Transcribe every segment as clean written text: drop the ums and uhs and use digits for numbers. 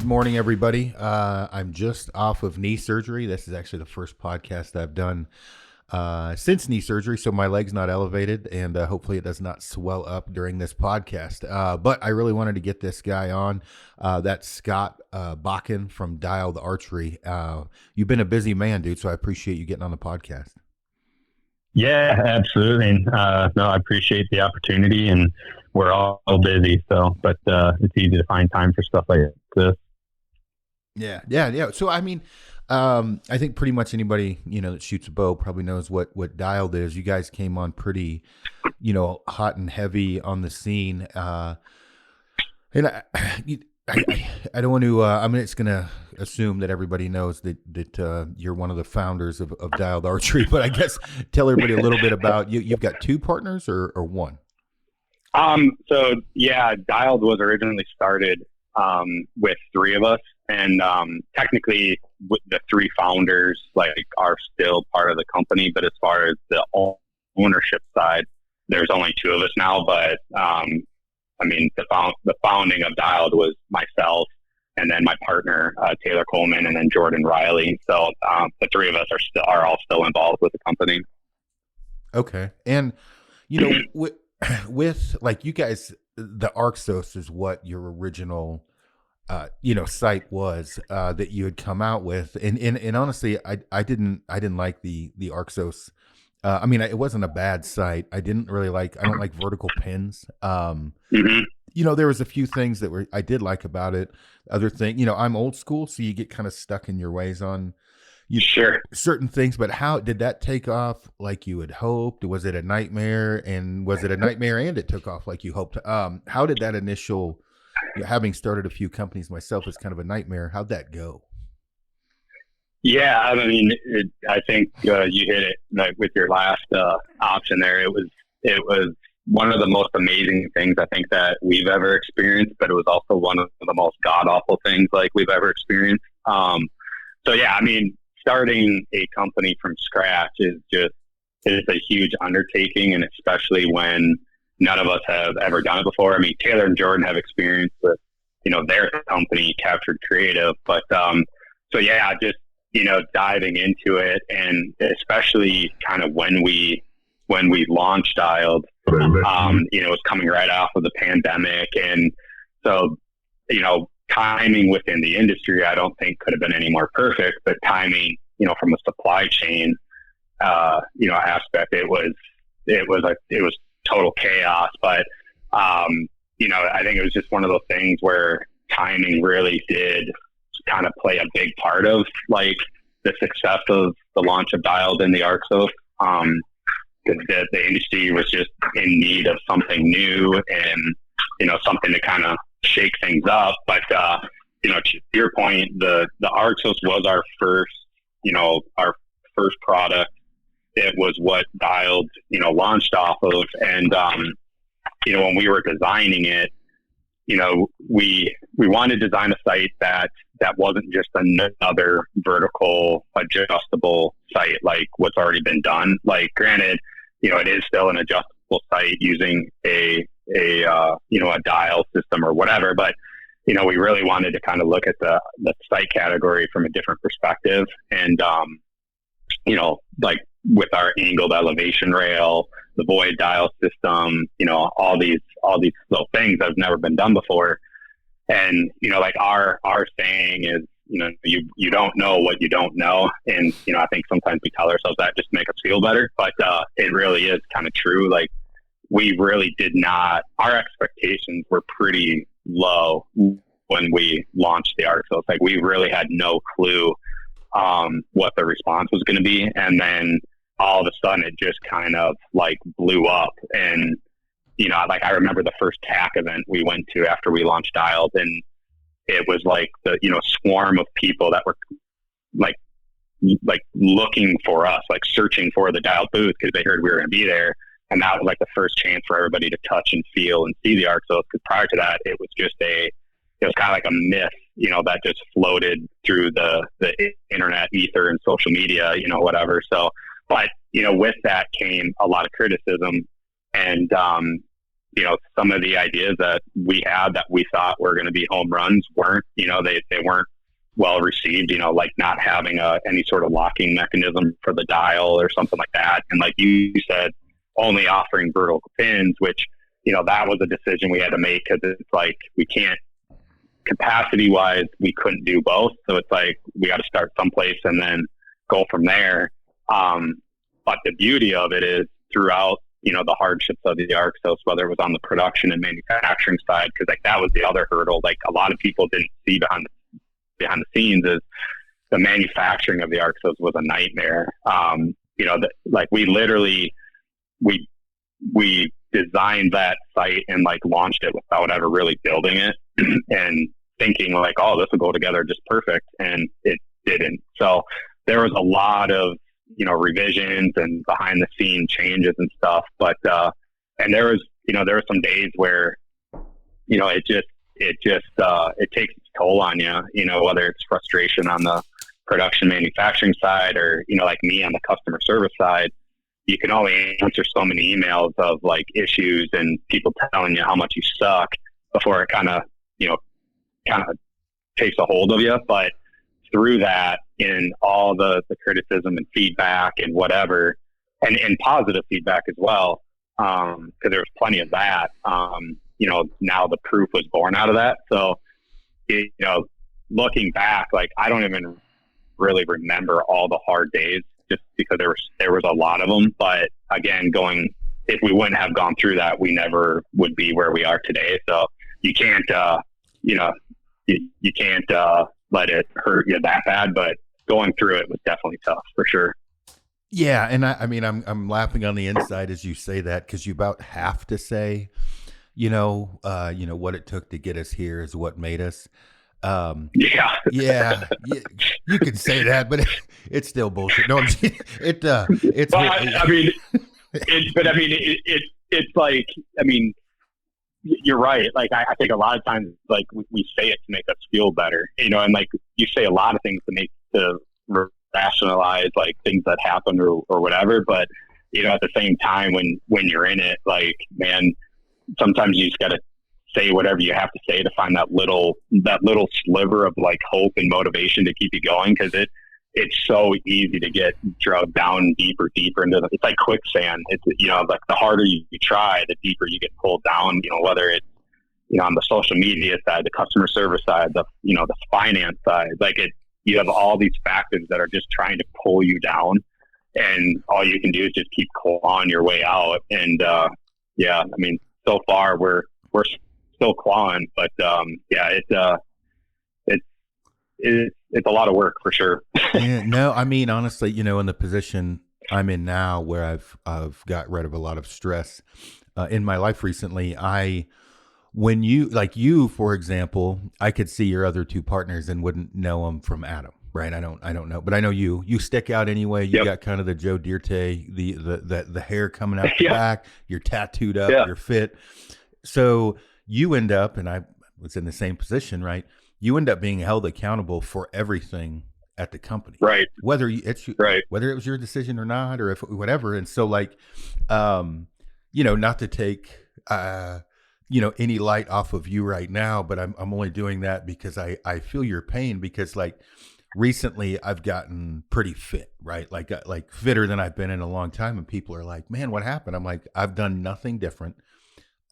Good morning, everybody. I'm just off of knee surgery. This is actually the first podcast I've done since knee surgery, so my leg's not elevated, and hopefully it does not swell up during this podcast. But I really wanted to get this guy on. That's Scott Bakken from Dialed Archery. You've been a busy man, dude, so I appreciate you getting on the podcast. Yeah, absolutely. No, I appreciate the opportunity, and we're all busy, but it's easy to find time for stuff like this. Yeah. So, I mean, I think pretty much anybody, that shoots a bow probably knows what Dialed is. You guys came on pretty, hot and heavy on the scene. And I don't want to, I'm just going to assume that everybody knows that you're one of the founders of Dialed Archery, but I guess tell everybody a little bit about you. You've got two partners or one? So yeah, Dialed was originally started with three of us, and technically the three founders are still part of the company, but as far as the ownership side, there's only two of us now. But the founding of Dialed was myself, and then my partner Taylor Coleman, and then Jordan Riley. So the three of us are all still involved with the company. Okay, and with like you guys, the Arxos is what your original site was that you had come out with, and honestly I didn't like the Arxos. It wasn't a bad site. I don't like vertical pins. There was a few things that I did like about it. Other thing, I'm old school, so you get kind of stuck in your ways on certain things. But how did that take off like you had hoped? Was it a nightmare? And was it a nightmare and it took off like you hoped? How did that initial, having started a few companies myself, is kind of a nightmare. How'd that go? Yeah, I think you hit it with your last option there. It was one of the most amazing things I think that we've ever experienced, but it was also one of the most god awful things we've ever experienced. Starting a company from scratch is a huge undertaking, and especially when none of us have ever done it before. Taylor and Jordan have experience with, their company, Captured Creative, but diving into it, and especially kind of when we launched Dialed, it was coming right off of the pandemic, and so timing within the industry, I don't think could have been any more perfect, but timing, from a supply chain, aspect, it was total chaos. But, I think it was just one of those things where timing really did kind of play a big part of the success of the launch of Dialed in the Arxos. Because the industry was just in need of something new and, something to kind of shake things up. But, to your point, the Arxos was our first product. It was what Dialed, launched off of. And, when we were designing it, we wanted to design a site that wasn't just another vertical adjustable site like what's already been done. Granted, it is still an adjustable site using a dial system or whatever, but we really wanted to kind of look at the site category from a different perspective, and with our angled elevation rail, the void dial system, all these little things that have never been done before. And our saying is, you don't know what you don't know. And, I think sometimes we tell ourselves that just to make us feel better, but it really is kind of true. We really did not, our expectations were pretty low when we launched the Arxos. We really had no clue what the response was going to be. And then all of a sudden it just kind of blew up. And, I remember the first TAC event we went to after we launched Dialed, and it was the, swarm of people that were looking for us, searching for the Dialed booth because they heard we were going to be there. And that was the first chance for everybody to touch and feel and see the Arxos. Because prior to that, it was kind of a myth, that just floated through the internet ether and social media, whatever. So, but, with that came a lot of criticism, and, some of the ideas that we had that we thought were going to be home runs weren't, they weren't well received, like not having any sort of locking mechanism for the dial or something like that. And like you said, only offering vertical pins, which, that was a decision we had to make, because it's like we can't, capacity wise, we couldn't do both. So it's like we got to start someplace and then go from there. But the beauty of it is throughout, the hardships of the Arxos, whether it was on the production and manufacturing side, because like that was the other hurdle. Like a lot of people didn't see behind the scenes is the manufacturing of the Arxos was a nightmare. Like we literally, we designed that site and like launched it without ever really building it and thinking like, oh, this will go together just perfect. And it didn't. So there was a lot of, revisions and behind the scene changes and stuff. But, and there was some days where, it takes its toll on you, whether it's frustration on the production manufacturing side or, like me on the customer service side. You can only answer so many emails of like issues and people telling you how much you suck before it kind of takes a hold of you. But through that, in all the criticism and feedback and whatever, and positive feedback as well, because there was plenty of that, now the PRUF was born out of that. So, looking back, like I don't even really remember all the hard days, just because there was a lot of them. But again, if we wouldn't have gone through that, we never would be where we are today. So you can't, you can't let it hurt you that bad. But going through it was definitely tough for sure. Yeah, and I'm laughing on the inside as you say that, because you about have to say, what it took to get us here is what made us. Yeah, you can say that, but it's still bullshit. No, it's. It's like, you're right. Like I think a lot of times, like we say it to make us feel better, and like you say a lot of things to rationalize like things that happen or whatever. But at the same time, when you're in it, like, man, sometimes you just got to say whatever you have to say to find that little sliver of like hope and motivation to keep you going, because it's so easy to get drugged down deeper into it's like quicksand. It's like the harder you try, the deeper you get pulled down, whether it's on the social media side, the customer service side, the finance side. Like you have all these factors that are just trying to pull you down, and all you can do is just keep clawing your way out. And so far we're still clawing, but it's a lot of work for sure. Yeah, no, honestly, in the position I'm in now, where I've got rid of a lot of stress in my life recently, when you, for example, I could see your other two partners and wouldn't know them from Adam, right? I don't know, but I know you stick out anyway. You got kind of the Joe Dierte, the hair coming out the back, you're tattooed up, you're fit. So you end up, and I was in the same position, right? You end up being held accountable for everything at the company, right? Whether whether it was your decision or not, or if whatever. And so, like, not to take any light off of you right now, but I'm only doing that because I feel your pain, because like recently I've gotten pretty fit, right? Like fitter than I've been in a long time, and people are like, "Man, what happened?" I'm like, I've done nothing different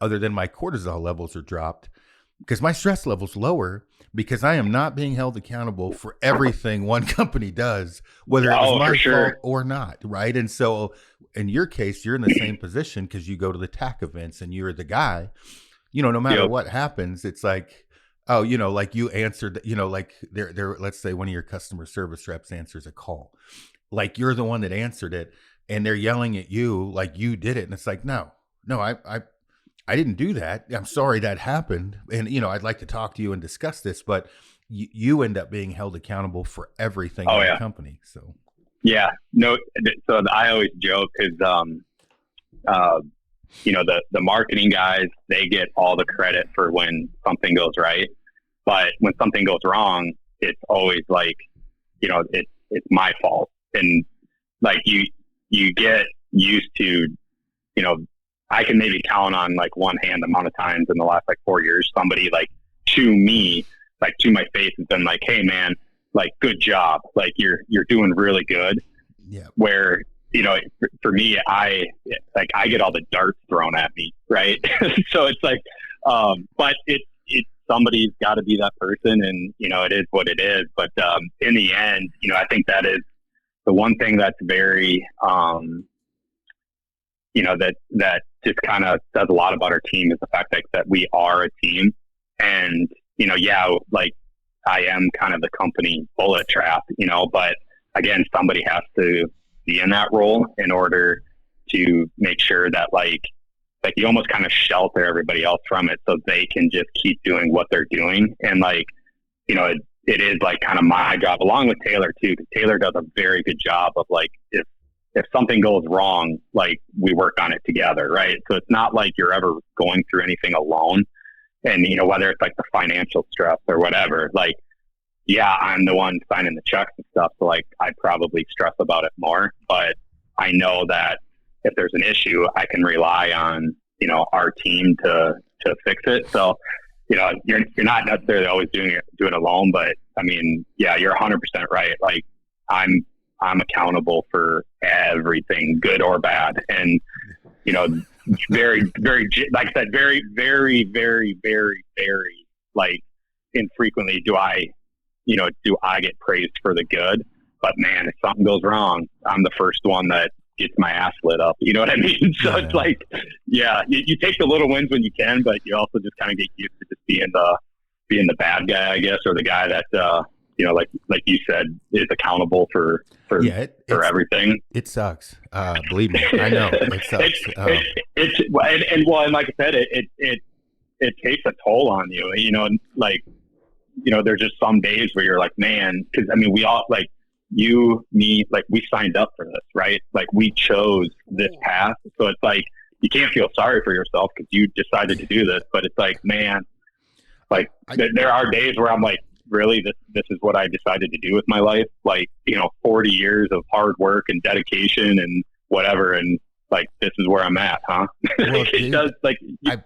other than my cortisol levels are dropped, because my stress level's lower, because I am not being held accountable for everything one company does, whether it was my fault or not, right? And so in your case, you're in the same position because you go to the TAC events and you're the guy, no matter what happens, it's like, oh, like you answered, like they're, let's say one of your customer service reps answers a call, like you're the one that answered it, and they're yelling at you like you did it. And it's like, no, I didn't do that. I'm sorry that happened. And, I'd like to talk to you and discuss this, but you end up being held accountable for everything in the company. So, yeah, no. So I always joke, because, the marketing guys, they get all the credit for when something goes right. But when something goes wrong, it's always like, it's my fault. And like you get used to, I can maybe count on like one hand the amount of times in the last like 4 years, somebody like to me, like to my face has been like, hey man, like good job. Like you're doing really good. Yeah. Where, you know, for me, I get all the darts thrown at me. Right. So it's like, but it's somebody's got to be that person, and, you know, it is what it is. But, in the end, you know, I think that is the one thing that's very, you know, that just kind of says a lot about our team is the fact that we are a team. And, you know, yeah, like I am kind of the company bullet trap, you know, but again, somebody has to be in that role in order to make sure that like you almost kind of shelter everybody else from it so they can just keep doing what they're doing. And like, you know, it is like kind of my job along with Taylor too, because Taylor does a very good job of like, if something goes wrong, like we work on it together. Right. So it's not like you're ever going through anything alone. And, you know, whether it's like the financial stress or whatever, like, yeah, I'm the one signing the checks and stuff. So like, I probably stress about it more, but I know that if there's an issue, I can rely on, you know, our team to fix it. So, you know, you're not necessarily always doing it alone, but I mean, yeah, you're 100% right. Like I'm accountable for everything, good or bad. And, you know, very, very, like I said, very, very, very, very, very, like infrequently do I get praised for the good, but man, if something goes wrong, I'm the first one that gets my ass lit up. You know what I mean? So It's like, yeah, you take the little wins when you can, but you also just kind of get used to just being the bad guy, I guess, or the guy that, you know, like you said, is accountable for everything. It sucks. Believe me, I know it sucks. And like I said, it takes a toll on you, you know, and like, you know, there's just some days where you're like, man, cause I mean, we all like, you, me, like we signed up for this, right? Like we chose this path. So it's like, you can't feel sorry for yourself because you decided to do this, but it's like, man, like there are days where I'm like, really, this is what I decided to do with my life. Like, you know, 40 years of hard work and dedication and whatever. And like, this is where I'm at, huh? Well, it does, like,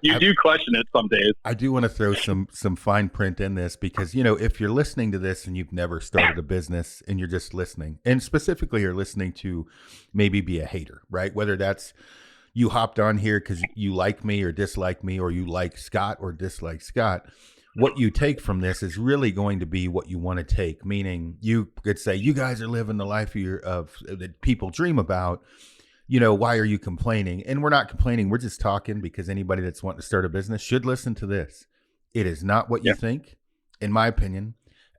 you do question it some days. I do want to throw some fine print in this because, you know, if you're listening to this and you've never started a business and you're just listening, and specifically you're listening to maybe be a hater, right? Whether that's you hopped on here because you like me or dislike me, or you like Scott or dislike Scott, what you take from this is really going to be what you want to take. Meaning you could say, you guys are living the life that people dream about. You know, why are you complaining? And we're not complaining. We're just talking because anybody that's wanting to start a business should listen to this. It is not what you think, in my opinion.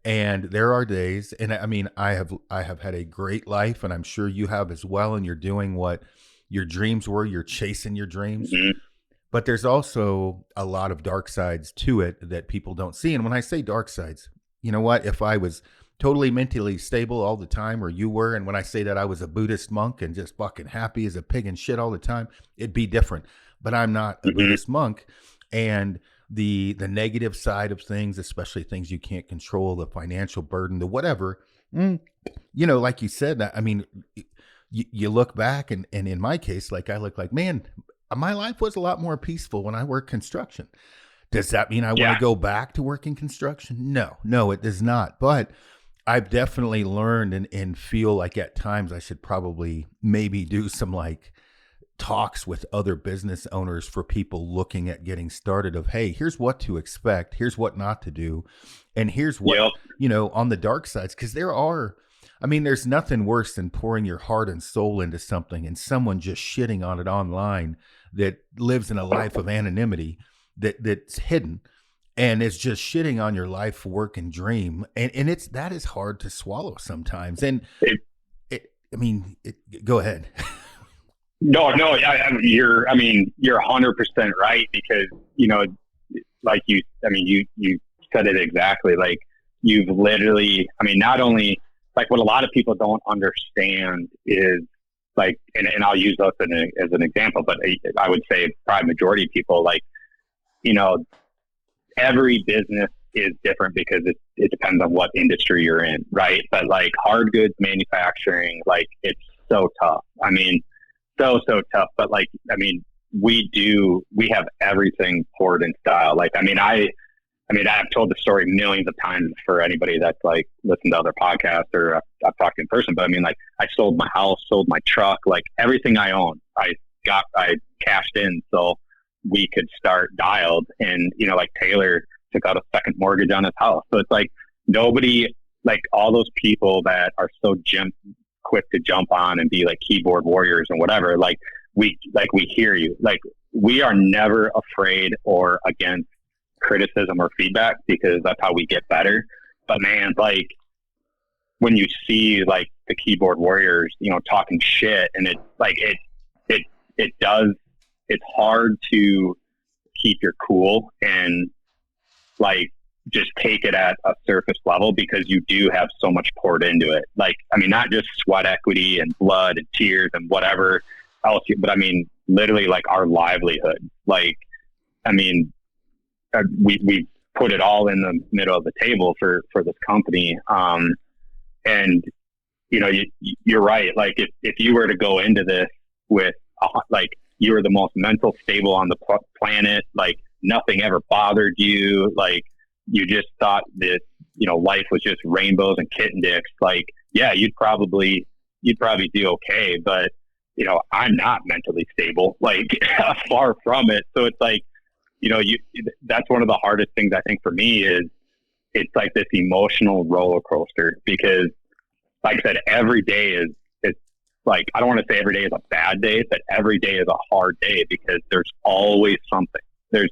And there are days, and I mean, I have had a great life, and I'm sure you have as well. And you're doing what your dreams were. You're chasing your dreams. Mm-hmm. But there's also a lot of dark sides to it that people don't see. And when I say dark sides, you know what? If I was totally mentally stable all the time, or you were, and when I say that I was a Buddhist monk and just fucking happy as a pig and shit all the time, it'd be different. But I'm not a Buddhist monk, and the negative side of things, especially things you can't control, the financial burden, the whatever, you know, like you said, I mean, you look back, and in my case, like I look like, man, my life was a lot more peaceful when I worked construction. Does that mean I want to go back to working construction? No, it does not. But I've definitely learned and feel like at times I should probably maybe do some like talks with other business owners for people looking at getting started of, hey, here's what to expect. Here's what not to do. And here's what, you know, on the dark sides, because there's nothing worse than pouring your heart and soul into something and someone just shitting on it online that lives in a life of anonymity that's hidden. And it's just shitting on your life, work, and dream, and that is hard to swallow sometimes. And go ahead. No, you're 100% right, because you know, like you said it exactly. Like you've literally, not only like what a lot of people don't understand is like, and I'll use us as an example, but I would say probably majority of people, like, you know, every business is different because it depends on what industry you're in, right? But like hard goods manufacturing, like it's so tough. So tough. But like, we have everything poured in style. Like, I've told the story millions of times for anybody that's like listened to other podcasts or I've talked in person, but I mean, like, I sold my house, sold my truck, like everything I own, I cashed in so we could start Dialed. And, like Taylor took out a second mortgage on his house. So it's like nobody, like all those people that are so quick to jump on and be like keyboard warriors and whatever, like we hear you. Like, we are never afraid or against criticism or feedback because that's how we get better. But man, like when you see like the keyboard warriors, talking shit, and it's like it's hard to keep your cool and like just take it at a surface level because you do have so much poured into it. Like, not just sweat equity and blood and tears and whatever else, but literally like our livelihood. Like, we put it all in the middle of the table for this company. And you're right. Like if you were to go into this with like, you were the most mental stable on the planet, like nothing ever bothered you. Like you just thought that, life was just rainbows and kitten dicks. Like, yeah, you'd probably do okay. But, I'm not mentally stable, like far from it. So it's like, that's one of the hardest things I think for me is it's like this emotional roller coaster because like I said, every day it's like, I don't want to say every day is a bad day, but every day is a hard day because there's always something. There's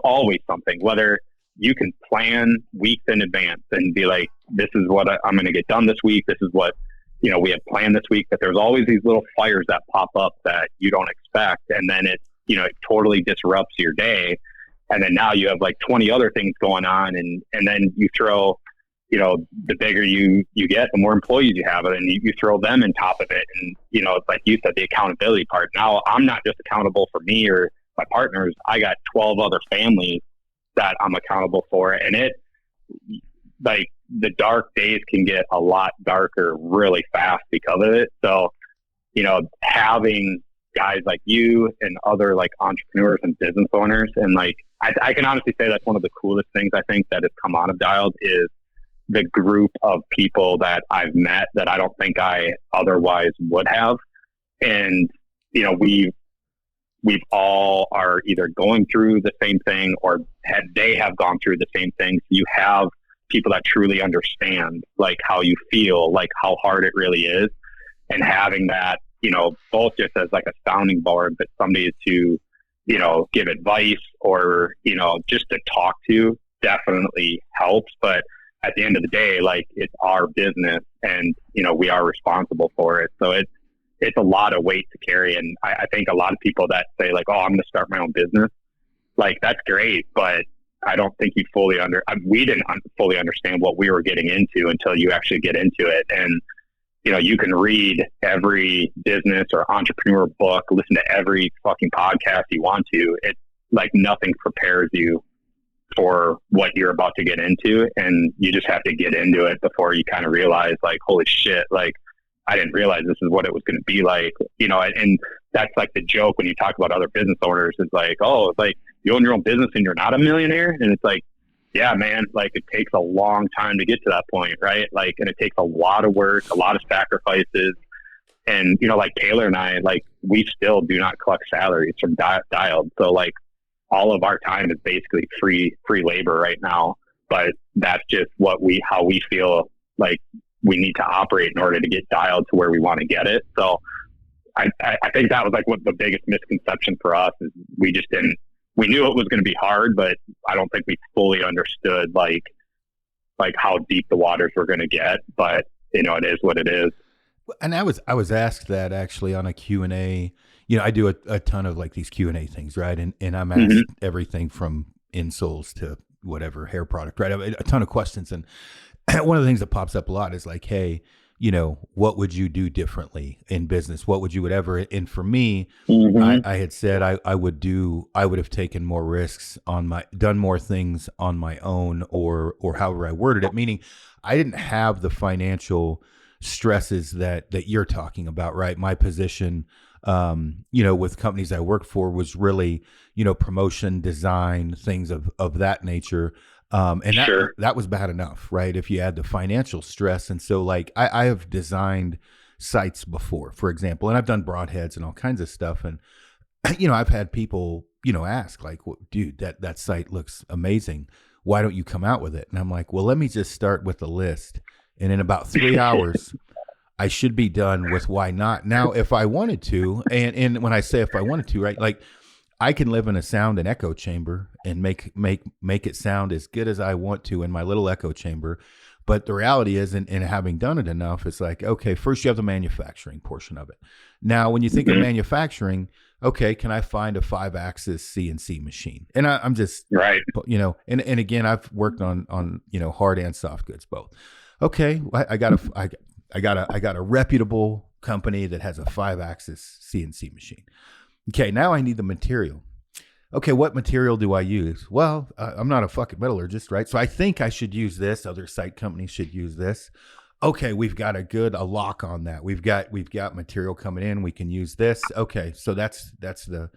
always something, whether you can plan weeks in advance and be like, this is what I'm going to get done this week. This is what, we have planned this week, but there's always these little fires that pop up that you don't expect. And then it totally disrupts your day. And then now you have like 20 other things going on. And then you throw, the bigger you get, the more employees you have, and you throw them on top of it. And, it's like you said, the accountability part. Now I'm not just accountable for me or my partners. I got 12 other families that I'm accountable for. And it, like, the dark days can get a lot darker really fast because of it. So, having guys like you and other like entrepreneurs and business owners, and like, I can honestly say that's one of the coolest things I think that has come out of Dialed is the group of people that I've met that I don't think I otherwise would have. And, we've all are either going through the same thing or they have gone through the same thing. So you have people that truly understand like how you feel, like how hard it really is, and having that, both just as like a sounding board, but somebody to, give advice or, just to talk to definitely helps. But at the end of the day, like it's our business and, we are responsible for it. So it's a lot of weight to carry. And I think a lot of people that say like, oh, I'm going to start my own business, like that's great. But I don't think you we didn't fully understand what we were getting into until you actually get into it. And, you can read every business or entrepreneur book, listen to every fucking podcast you want to. It's like nothing prepares you for what you're about to get into. And you just have to get into it before you kind of realize like, holy shit, like I didn't realize this is what it was going to be like, and that's like the joke when you talk about other business owners. It's like, oh, it's like you own your own business and you're not a millionaire. And it's like, yeah, man, like it takes a long time to get to that point. Right. Like, and it takes a lot of work, a lot of sacrifices. And, like Taylor and I, like we still do not collect salaries from Dialed. So like all of our time is basically free labor right now, but that's just how we feel like we need to operate in order to get Dialed to where we want to get it. So I think that was like what the biggest misconception for us is we knew it was going to be hard, but I don't think we fully understood like how deep the waters were going to get, but it is what it is. And I was asked that actually on a Q&A. I do a ton of like these Q&A things, right? And I'm asked everything from insoles to whatever hair product, right? I have a ton of questions. And one of the things that pops up a lot is like, hey, what would you do differently in business? What would you whatever? And for me, I had said I would have taken more risks done more things on my own or however I worded it, meaning I didn't have the financial stresses that you're talking about, right? My position with companies I worked for was really, promotion, design, things of that nature. And Sure. that was bad enough, right? If you add the financial stress. And so like I have designed sites before, for example, and I've done broadheads and all kinds of stuff. And, I've had people, ask like, well, dude, that site looks amazing. Why don't you come out with it? And I'm like, well, let me just start with the list. And in about 3 hours, I should be done with why not. Now, if I wanted to, and when I say if I wanted to, right, like I can live in a sound and echo chamber and make it sound as good as I want to in my little echo chamber. But the reality is, and having done it enough, it's like, okay, first you have the manufacturing portion of it. Now, when you think of manufacturing, okay, can I find a 5-axis CNC machine? And I'm just, Right. And again, I've worked on hard and soft goods both. Okay, I got a reputable company that has a 5-axis CNC machine. Okay, now I need the material. Okay, what material do I use? Well, I'm not a fucking metallurgist, right? So I think I should use this. Other site companies should use this. Okay, we've got a lock on that. We've got material coming in. We can use this. Okay, so that's the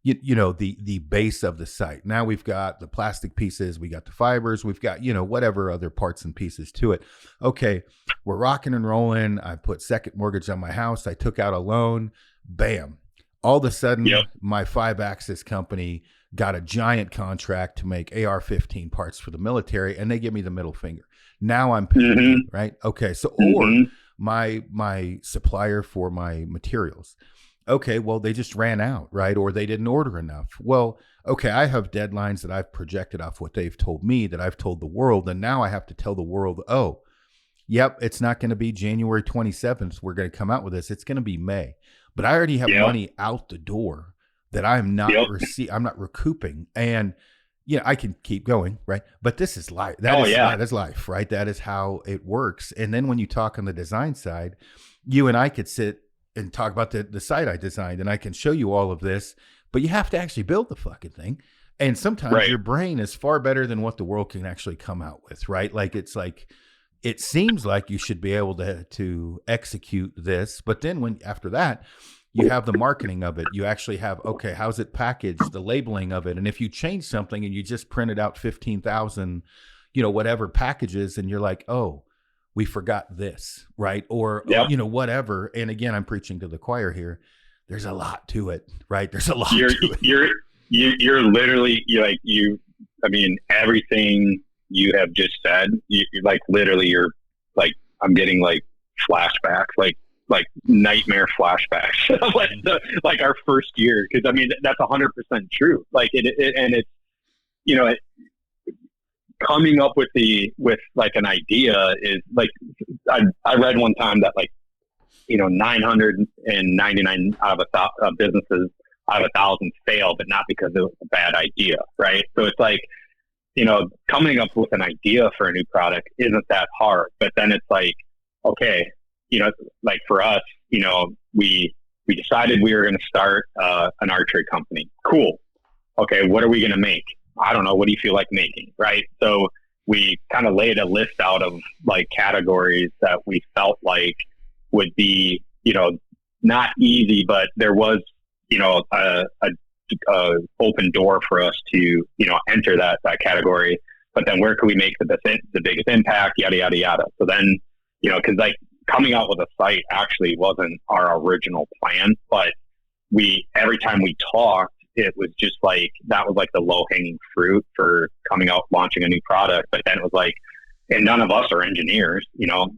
the base of the site. Now we've got the plastic pieces, we got the fibers, we've got whatever other parts and pieces to it. Okay, we're rocking and rolling. I put second mortgage on my house. I took out a loan. Bam. All of a sudden, my 5-axis company got a giant contract to make AR-15 parts for the military, and they give me the middle finger. Now I'm paying, right? Okay, so or my supplier for my materials. Okay, well, they just ran out, right? Or they didn't order enough. Well, okay, I have deadlines that I've projected off what they've told me, that I've told the world, and now I have to tell the world, oh, yep, it's not going to be January 27th. We're going to come out with this. It's going to be May. But I already have money out the door that I'm not I'm not recouping. And I can keep going, right? But this is life. That is life, right? That is how it works. And then when you talk on the design side, you and I could sit and talk about the site I designed, and I can show you all of this, but you have to actually build the fucking thing. And sometimes your brain is far better than what the world can actually come out with, right? Like it seems like you should be able to execute this, but then after that, you have the marketing of it. You actually have, okay, how's it packaged, the labeling of it. And if you change something and you just printed out 15,000, whatever packages, and you're like, oh, we forgot this, right? Or, whatever. And again, I'm preaching to the choir here. There's a lot to it, right? There's a lot to it. You're literally, I mean, everything you have just said, you're like, literally, you're like, I'm getting like flashbacks, like nightmare flashbacks, like our first year. Cause I mean, that's 100% true. Like and it's, coming up with like an idea is like, I read one time that like, 999 out of businesses out of 1,000 fail, but not because it was a bad idea. Right. So it's like, coming up with an idea for a new product isn't that hard, but then it's like, okay, like for us, we decided we were going to start an archery company. Cool. Okay. What are we going to make? I don't know. What do you feel like making? Right. So we kind of laid a list out of like categories that we felt like would be, not easy, but there was, a open door for us to, enter that category. But then where could we make the biggest impact? Yada, yada, yada. So then, cause like coming out with a site actually wasn't our original plan, but every time we talked, it was just like, that was like the low hanging fruit for coming out, launching a new product. But then it was like, and none of us are engineers,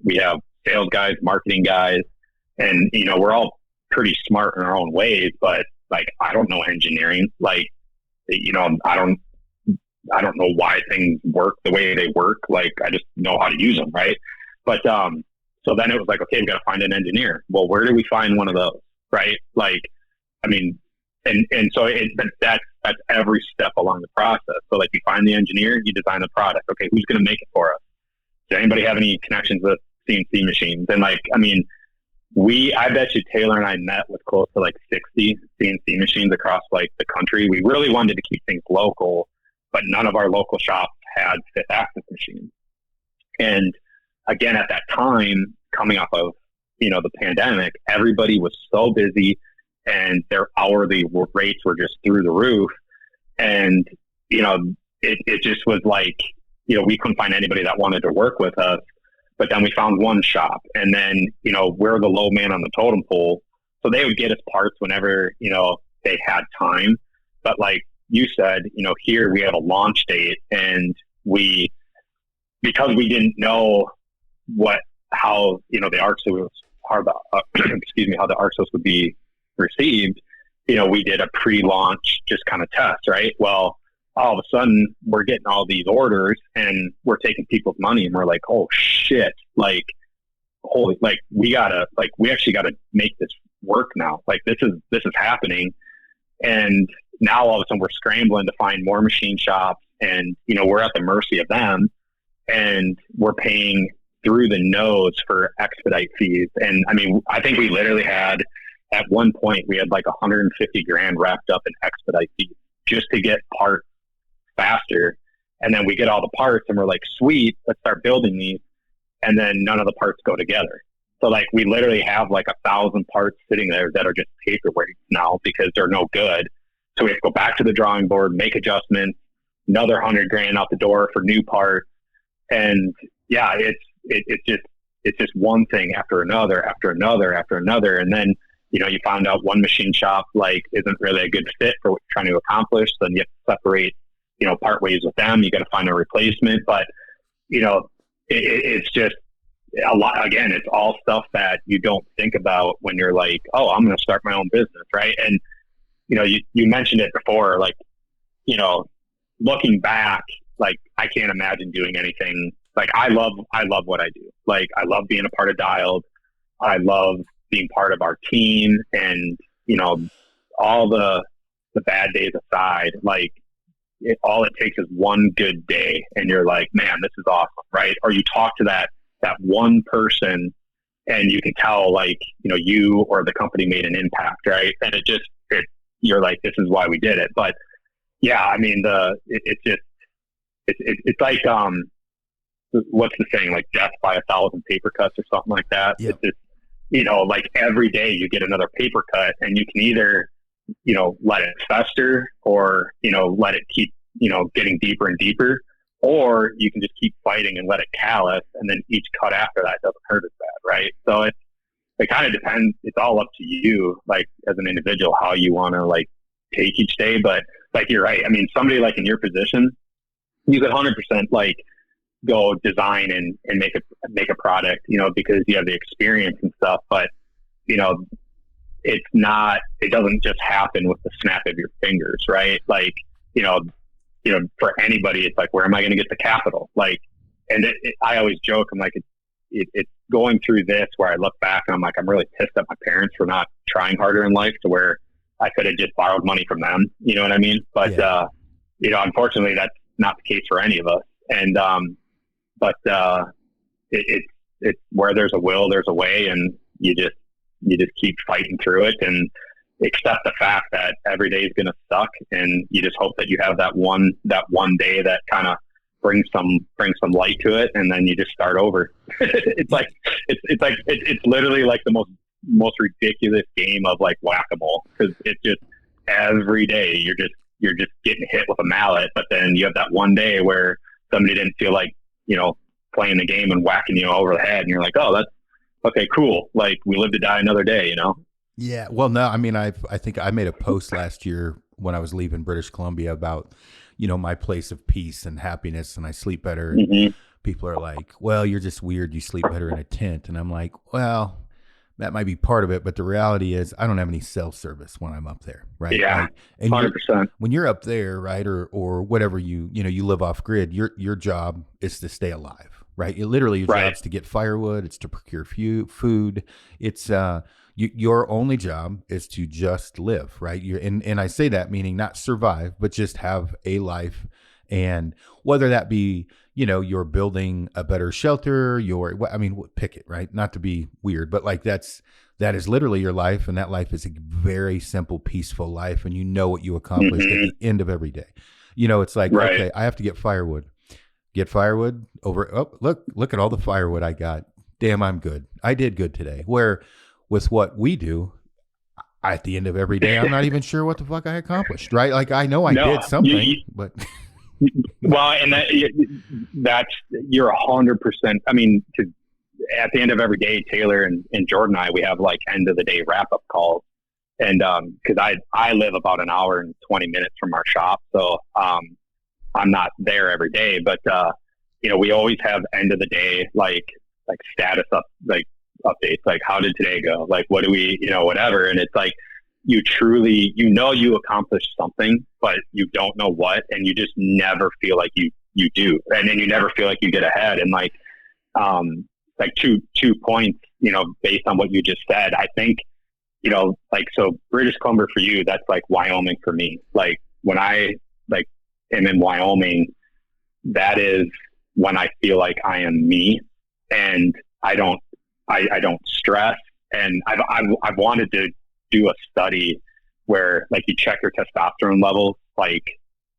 we have sales guys, marketing guys, and, we're all pretty smart in our own ways, but like, I don't know engineering. Like, I don't know why things work the way they work. Like, I just know how to use them. Right. But, so then it was like, okay, we got to find an engineer. Well, where do we find one of those? Right. Like, I mean, and so that's every step along the process. So like, you find the engineer, you design the product. Okay. Who's going to make it for us? Does anybody have any connections with CNC machines? And like, I mean, I bet you Taylor and I met with close to like 60 CNC machines across like the country. We really wanted to keep things local, but none of our local shops had 5-axis machines. And again, at that time, coming off of, the pandemic, everybody was so busy. and their hourly rates were just through the roof. And, it just was like, we couldn't find anybody that wanted to work with us. But then we found one shop, and then, we're the low man on the totem pole. So they would get us parts whenever, they had time. But like you said, here we had a launch date, and because we didn't know how the Arxos, how the Arxos would be received, we did a pre-launch just kind of test, right? Well, all of a sudden we're getting all these orders and we're taking people's money, and we're like, oh shit, like, holy, like we actually gotta make this work now. Like this is happening. And now all of a sudden we're scrambling to find more machine shops, and, we're at the mercy of them, and we're paying through the nose for expedite fees. And I mean, I think we literally had, at one point, we had like $150,000 wrapped up in expedite fees just to get parts faster. And then we get all the parts, and we're like, sweet, let's start building these. And then none of the parts go together. So like we literally have like 1,000 parts sitting there that are just paperweight now because they're no good. So we have to go back to the drawing board, make adjustments, another $100,000 out the door for new parts. And yeah, it's just one thing after another, after another, after another. And then, you find out one machine shop like isn't really a good fit for what you're trying to accomplish. Then you have to separate, part ways with them. You got to find a replacement. But, it's just a lot. Again, it's all stuff that you don't think about when you're like, oh, I'm going to start my own business. Right. And, you mentioned it before, like, looking back, like I can't imagine doing anything. Like I love what I do. Like I love being a part of Dialed. I love being part of our team, and, all the bad days aside, like all it takes is one good day, and you're like, man, this is awesome. Right. Or you talk to that one person, and you can tell, like, you or the company made an impact. Right. And you're like, this is why we did it. But yeah, I mean, it's like, what's the saying, like death by 1,000 paper cuts or something like that. Yep. It's just, like every day you get another paper cut, and you can either, let it fester, or, let it keep, getting deeper and deeper, or you can just keep fighting and let it callus, and then each cut after that doesn't hurt as bad. Right. So it kind of depends. It's all up to you, like as an individual, how you want to like take each day. But like, you're right. I mean, somebody like in your position, you could 100% like go design and make a product, because you have the experience and stuff. But, it doesn't just happen with the snap of your fingers, right? Like, for anybody, it's like, where am I going to get the capital? Like, and I always joke, I'm like, it's going through this where I look back and I'm like, I'm really pissed at my parents for not trying harder in life, to where I could have just borrowed money from them. You know what I mean? But, unfortunately that's not the case for any of us. And, it's where there's a will, there's a way, and you just keep fighting through it, and accept the fact that every day is going to suck, and you just hope that you have that one day that kind of brings some light to it, and then you just start over. It's literally like the most ridiculous game of like whack-a-mole, because it's just every day you're just getting hit with a mallet, but then you have that one day where somebody didn't feel like, playing the game and whacking you over the head, and you're like, oh, that's okay, cool. Like, we live to die another day, Yeah. Well, no, I mean, I think I made a post last year when I was leaving British Columbia about, my place of peace and happiness, and I sleep better. And Mm-hmm. people are like, well, you're just weird. You sleep better in a tent. And I'm like, well, that might be part of it, but the reality is I don't have any cell service when I'm up there, right? Yeah, like, and 100%. When you're up there, right, or whatever, you live off grid, your job is to stay alive, right? Your job's to get firewood, it's to procure food. It's your only job is to just live, right? And I say that meaning not survive, but just have a life. And whether that be, you're building a better shelter, pick it, right? Not to be weird, but like that is literally your life. And that life is a very simple, peaceful life. And what you accomplished at the end of every day. It's like, okay, I have to get firewood over. Oh, look at all the firewood I got. Damn, I'm good. I did good today. Where with what we do, at the end of every day, I'm not even sure what the fuck I accomplished, right? Like I know I No, did something, but well, and that's you're 100%. I mean, at the end of every day, Taylor and Jordan and I, we have like end of the day wrap up calls, and because I live about an hour and 20 minutes from our shop, so I'm not there every day, but we always have end of the day like status updates, like how did today go, like what do we whatever, and it's like you truly you accomplished something, but you don't know what, and you just never feel like you do, and then you never feel like you get ahead, and like two points based on what you just said. I think so British Columbia for you, that's like Wyoming for me. Like when I am in Wyoming, that is when I feel like I am me, and I don't stress. And I've wanted to do a study where like you check your testosterone levels like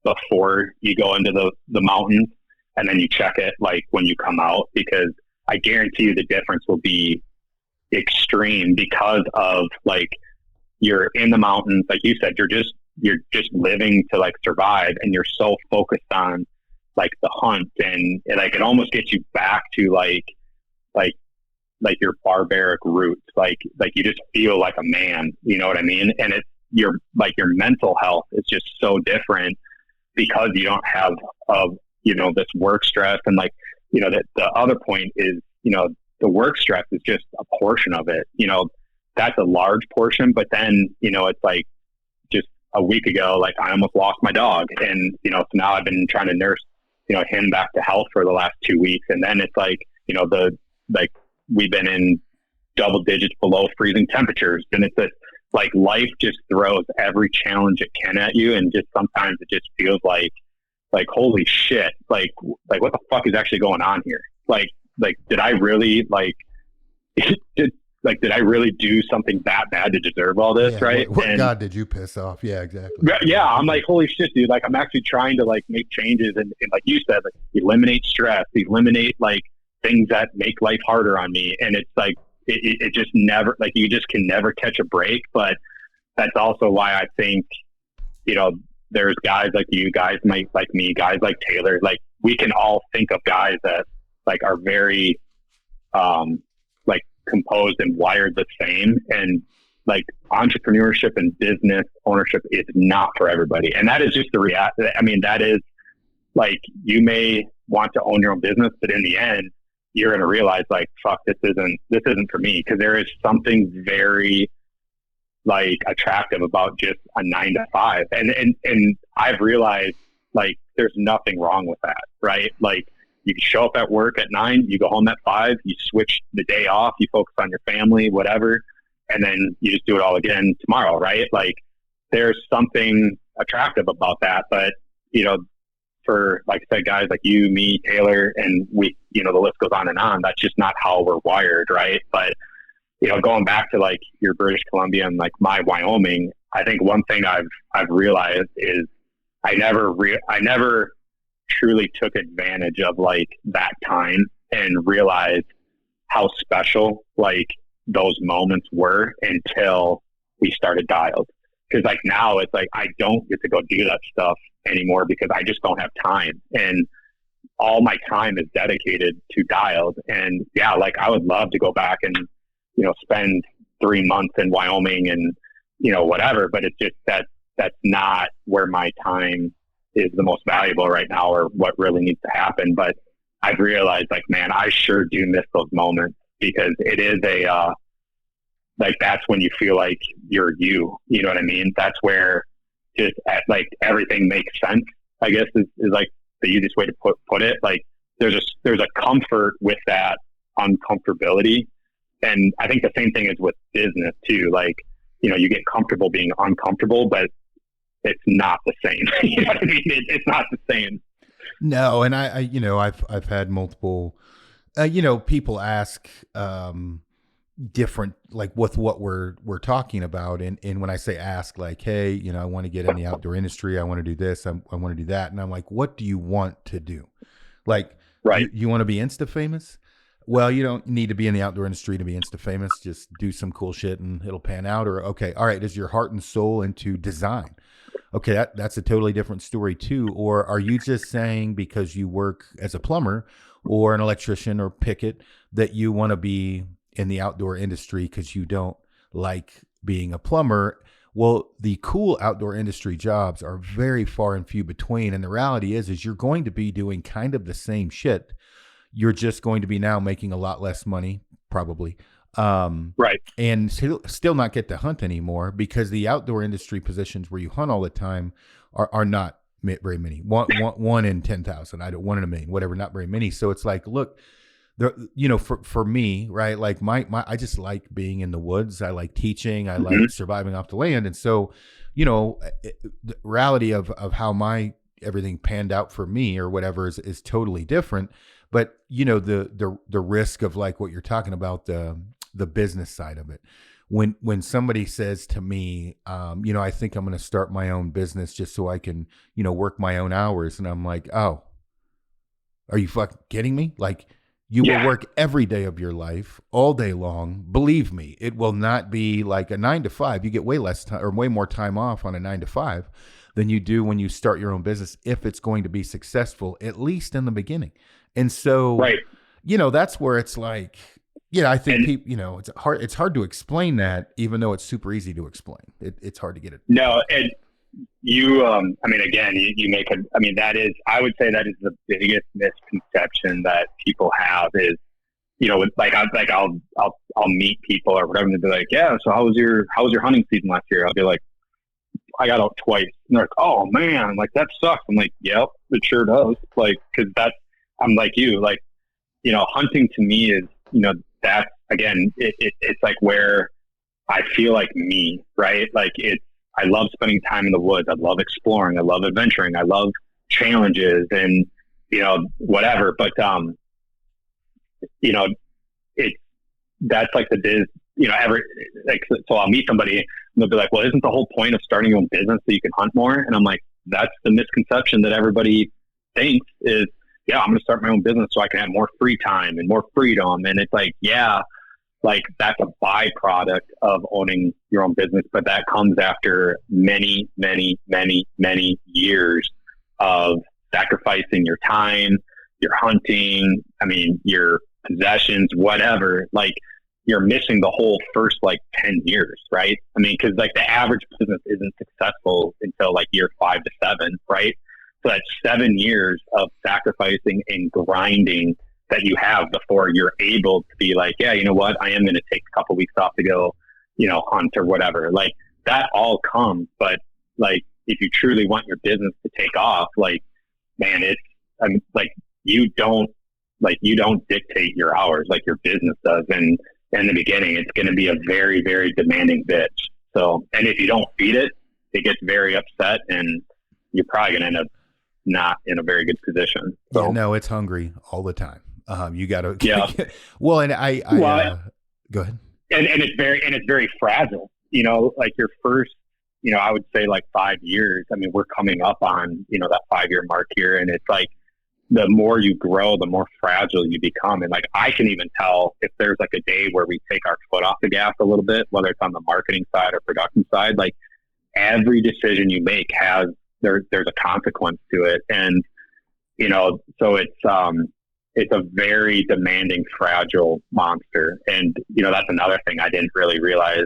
before you go into the mountains, and then you check it like when you come out, because I guarantee you the difference will be extreme, because of like you're in the mountains, like you said, you're just living to like survive, and you're so focused on like the hunt, and like it almost gets you back to like your barbaric roots, like you just feel like a man, you know what I mean? And it's your mental health is just so different, because you don't have this work stress, and like the other point is the work stress is just a portion of it, that's a large portion, but then it's like just a week ago, like I almost lost my dog, and so now I've been trying to nurse him back to health for the last 2 weeks, and then it's like we've been in double digits below freezing temperatures, and it's like life just throws every challenge it can at you, and just sometimes it just feels like holy shit, like what the fuck is actually going on here, like did I really did I really do something that bad to deserve all this, right? What God did you piss off? Yeah, exactly. Yeah, I'm like, holy shit, dude. Like, I'm actually trying to like make changes, and like you said, like eliminate stress, eliminate like things that make life harder on me. And it's like it just never, like you just can never catch a break. But that's also why I think there's guys like you, guys like me, guys like Taylor. Like we can all think of guys that like are very composed and wired the same, and like entrepreneurship and business ownership is not for everybody, and that is just the reality. I mean, that is like, you may want to own your own business, but in the end you're going to realize like, fuck, this isn't for me, because there is something very like attractive about just a 9 to 5, and I've realized like there's nothing wrong with that, right? Like you can show up at work at 9, you go home at 5, you switch the day off, you focus on your family, whatever, and then you just do it all again tomorrow, right? Like there's something attractive about that. But, for, like I said, guys like you, me, Taylor, and we, the list goes on and on. That's just not how we're wired, right? But, going back to like your British Columbia and like my Wyoming, I think one thing I've realized is I never truly took advantage of like that time, and realized how special like those moments were until we started Dialed. Because like now it's like I don't get to go do that stuff anymore, because I just don't have time, and all my time is dedicated to Dialed. And yeah, like I would love to go back and spend 3 months in Wyoming and whatever, but it's just that's not where my time is the most valuable right now, or what really needs to happen. But I've realized like, man, I sure do miss those moments, because it is like, that's when you feel like you're you know what I mean? That's where just like everything makes sense, I guess is like the easiest way to put it. Like there's a comfort with that uncomfortability. And I think the same thing is with business too. Like, you get comfortable being uncomfortable, but it's not the same. You know what I mean? It's not the same. No. And I've had multiple, people ask, different, like with what we're talking about. And when I say ask, like, hey, I want to get in the outdoor industry. I want to do this. I want to do that. And I'm like, what do you want to do? Like, right. You want to be Insta famous? Well, you don't need to be in the outdoor industry to be insta famous. Just do some cool shit and it'll pan out. Or okay, all right, is your heart and soul into design? Okay, that's a totally different story too. Or are you just saying because you work as a plumber or an electrician or picket that you want to be in the outdoor industry because you don't like being a plumber? Well, the cool outdoor industry jobs are very far and few between. And the reality is you're going to be doing kind of the same shit. You're just going to be now making a lot less money, probably. Right. And still not get to hunt anymore because the outdoor industry positions where you hunt all the time are not very many. One in 10,000, one in a million, whatever, not very many. So it's like, look, for me, right? Like I just like being in the woods. I like teaching. I like surviving off the land. And so, the reality of how my everything panned out for me or whatever is totally different. But the risk of like what you're talking about, the business side of it. When somebody says to me, I think I'm going to start my own business just so I can, work my own hours. And I'm like, oh, are you fucking kidding me? Like you will work every day of your life all day long. Believe me, it will not be like a 9 to 5. You get way less time or way more time off on a 9 to 5 than you do when you start your own business. If it's going to be successful, at least in the beginning. And so, right. That's where it's like, I think people, it's hard to explain that, even though it's super easy to explain. It's hard to get it. No, and you, again, you make I would say that is the biggest misconception that people have is, I'll meet people or whatever, and they'll be like, yeah, so how was your hunting season last year? I'll be like, I got out twice. And they're like, oh man, like that sucks. I'm like, yep, it sure does. Like, cause I'm like you, like, hunting to me is, that again, it's like where I feel like me, right? Like I love spending time in the woods. I love exploring. I love adventuring. I love challenges and, whatever. But, that's like the biz, so I'll meet somebody and they'll be like, well, isn't the whole point of starting your own business so you can hunt more? And I'm like, that's the misconception that everybody thinks is, yeah, I'm going to start my own business so I can have more free time and more freedom. And it's like, yeah, like that's a byproduct of owning your own business, but that comes after many, many, many, many years of sacrificing your time, your hunting, your possessions, whatever. Like you're missing the whole first 10 years, right? Because the average business isn't successful until year 5 to 7, right? So that's 7 years of sacrificing and grinding that you have before you're able to be like, yeah, you know what? I am going to take a couple weeks off to go, hunt or whatever. Like that all comes. But if you truly want your business to take off, man, you don't dictate your hours like your business does. And in the beginning, it's going to be a very, very demanding bitch. So, and if you don't feed it, it gets very upset and you're probably going to end up not in a very good position. So, yeah, no, it's hungry all the time. You got to, well, and I go ahead. And it's very fragile, your first, I would say 5 years. We're coming up on, that 5-year mark here. And it's the more you grow, the more fragile you become. And I can even tell if there's a day where we take our foot off the gas a little bit, whether it's on the marketing side or production side, every decision you make there's a consequence to it. And, so it's a very demanding, fragile monster. And, that's another thing I didn't really realize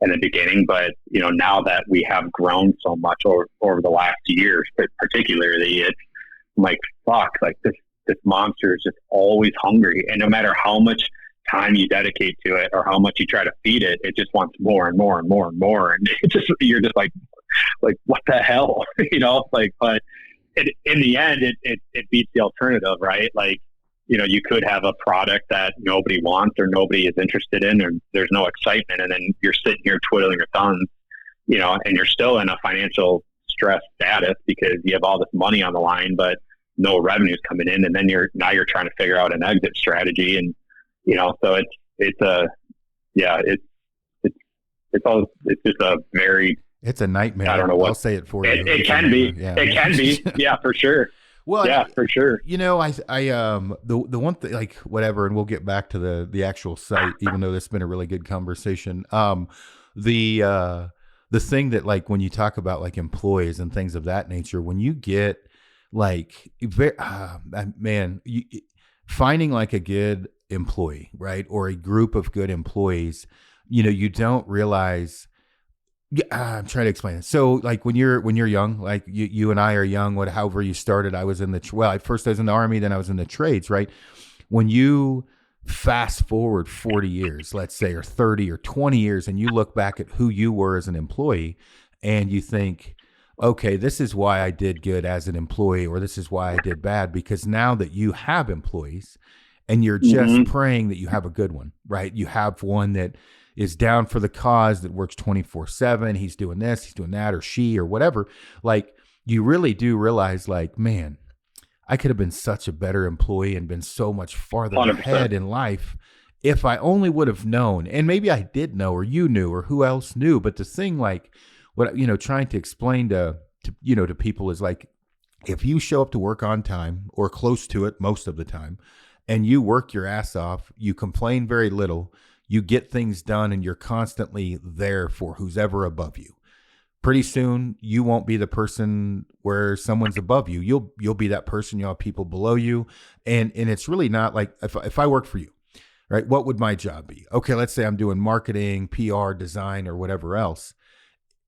in the beginning, but, now that we have grown so much over the last years, particularly, it's fuck, this monster is just always hungry. And no matter how much time you dedicate to it or how much you try to feed it, it just wants more and more and more and more. And you're just like, what the hell, but in the end, it beats the alternative, right? You could have a product that nobody wants or nobody is interested in, or there's no excitement. And then you're sitting here twiddling your thumbs, and you're still in a financial stress status because you have all this money on the line, but no revenues coming in. And then you're trying to figure out an exit strategy. And, so it's just a very, it's a nightmare. I don't know what. I'll say it for you. It can be. Yeah. It can be. Yeah, for sure. Well, Yeah, for sure. the one thing, like, whatever, and we'll get back to the actual site, even though this has been a really good conversation. The the thing that, like, when you talk about like employees and things of that nature, when you get like man, finding like a good employee, right, or a group of good employees, you don't realize. Yeah, I'm trying to explain it. So, like, when you're young, like you and I are young, however you started, I was in at first I was in the army, then I was in the trades, right? When you fast forward 40 years, let's say, or 30 or 20 years, and you look back at who you were as an employee, and you think, okay, this is why I did good as an employee, or this is why I did bad, because now that you have employees and you're just praying that you have a good one, right? You have one that is down for the cause, that works 24/7. He's doing this, he's doing that, or she, or whatever. Like, you really do realize, like, man, I could have been such a better employee and been so much farther 100%. ahead in life if I only would have known. And maybe I did know, or you knew, or who else knew. But the thing, like, what, trying to explain to people is, like, if you show up to work on time or close to it most of the time, and you work your ass off, you complain very little, you get things done, and you're constantly there for who's ever above you. Pretty soon, you won't be the person where someone's above you. You'll be that person. You'll have people below you, and it's really not like, if I work for you, right? What would my job be? Okay, let's say I'm doing marketing, PR, design, or whatever else.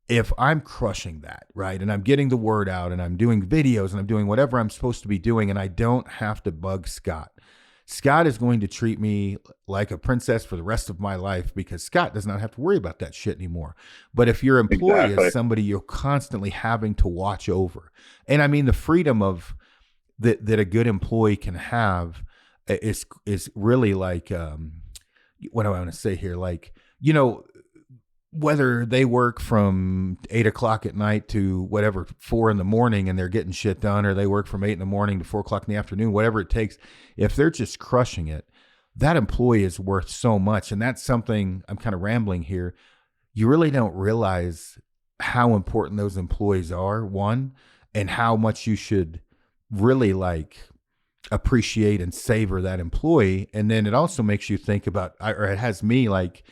If I'm crushing that, right, and I'm getting the word out, and I'm doing videos, and I'm doing whatever I'm supposed to be doing, and I don't have to bug Scott. Scott is going to treat me like a princess for the rest of my life, because Scott does not have to worry about that shit anymore. But if your employee is somebody you're constantly having to watch over, and I mean, the freedom of that a good employee can have is really like, what do I want to say here? Like, whether they work from 8 o'clock at night to whatever 4 in the morning and they're getting shit done, or they work from 8 in the morning to 4 o'clock in the afternoon, whatever it takes, if they're just crushing it, that employee is worth so much. And that's something, I'm kind of rambling here, you really don't realize how important those employees are, one, and how much you should really, like, appreciate and savor that employee. And then it also makes you think about, or it has me like,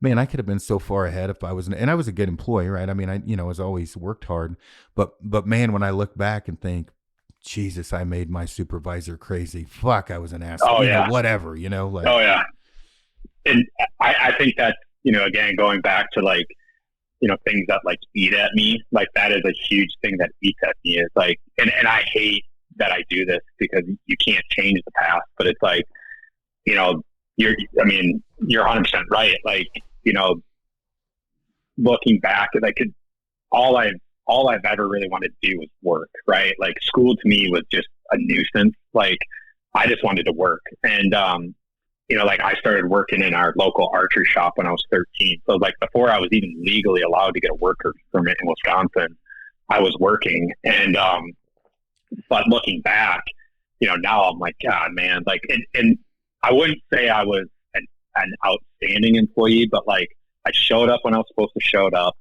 man, I could have been so far ahead if I was, and I was a good employee, right? I mean, I was always worked hard, but man, when I look back and think, Jesus, I made my supervisor crazy. Fuck, I was an asshole. Oh, yeah. Whatever, like. Oh, yeah. And I think that, again, going back to, like, things that, like, eat at me, like, that is a huge thing that eats at me, is like, and I hate that I do this, because you can't change the past, but it's like, you're 100% right. Like, looking at, like, all I've ever really wanted to do was work, right? Like, school to me was just a nuisance. Like, I just wanted to work. And, like, I started working in our local archery shop when I was 13. So, like, before I was even legally allowed to get a worker permit in Wisconsin, I was working. And, but looking back, now I'm like, God, man, like, and I wouldn't say I was an outstanding employee, but, like, I showed up when I was supposed to show up.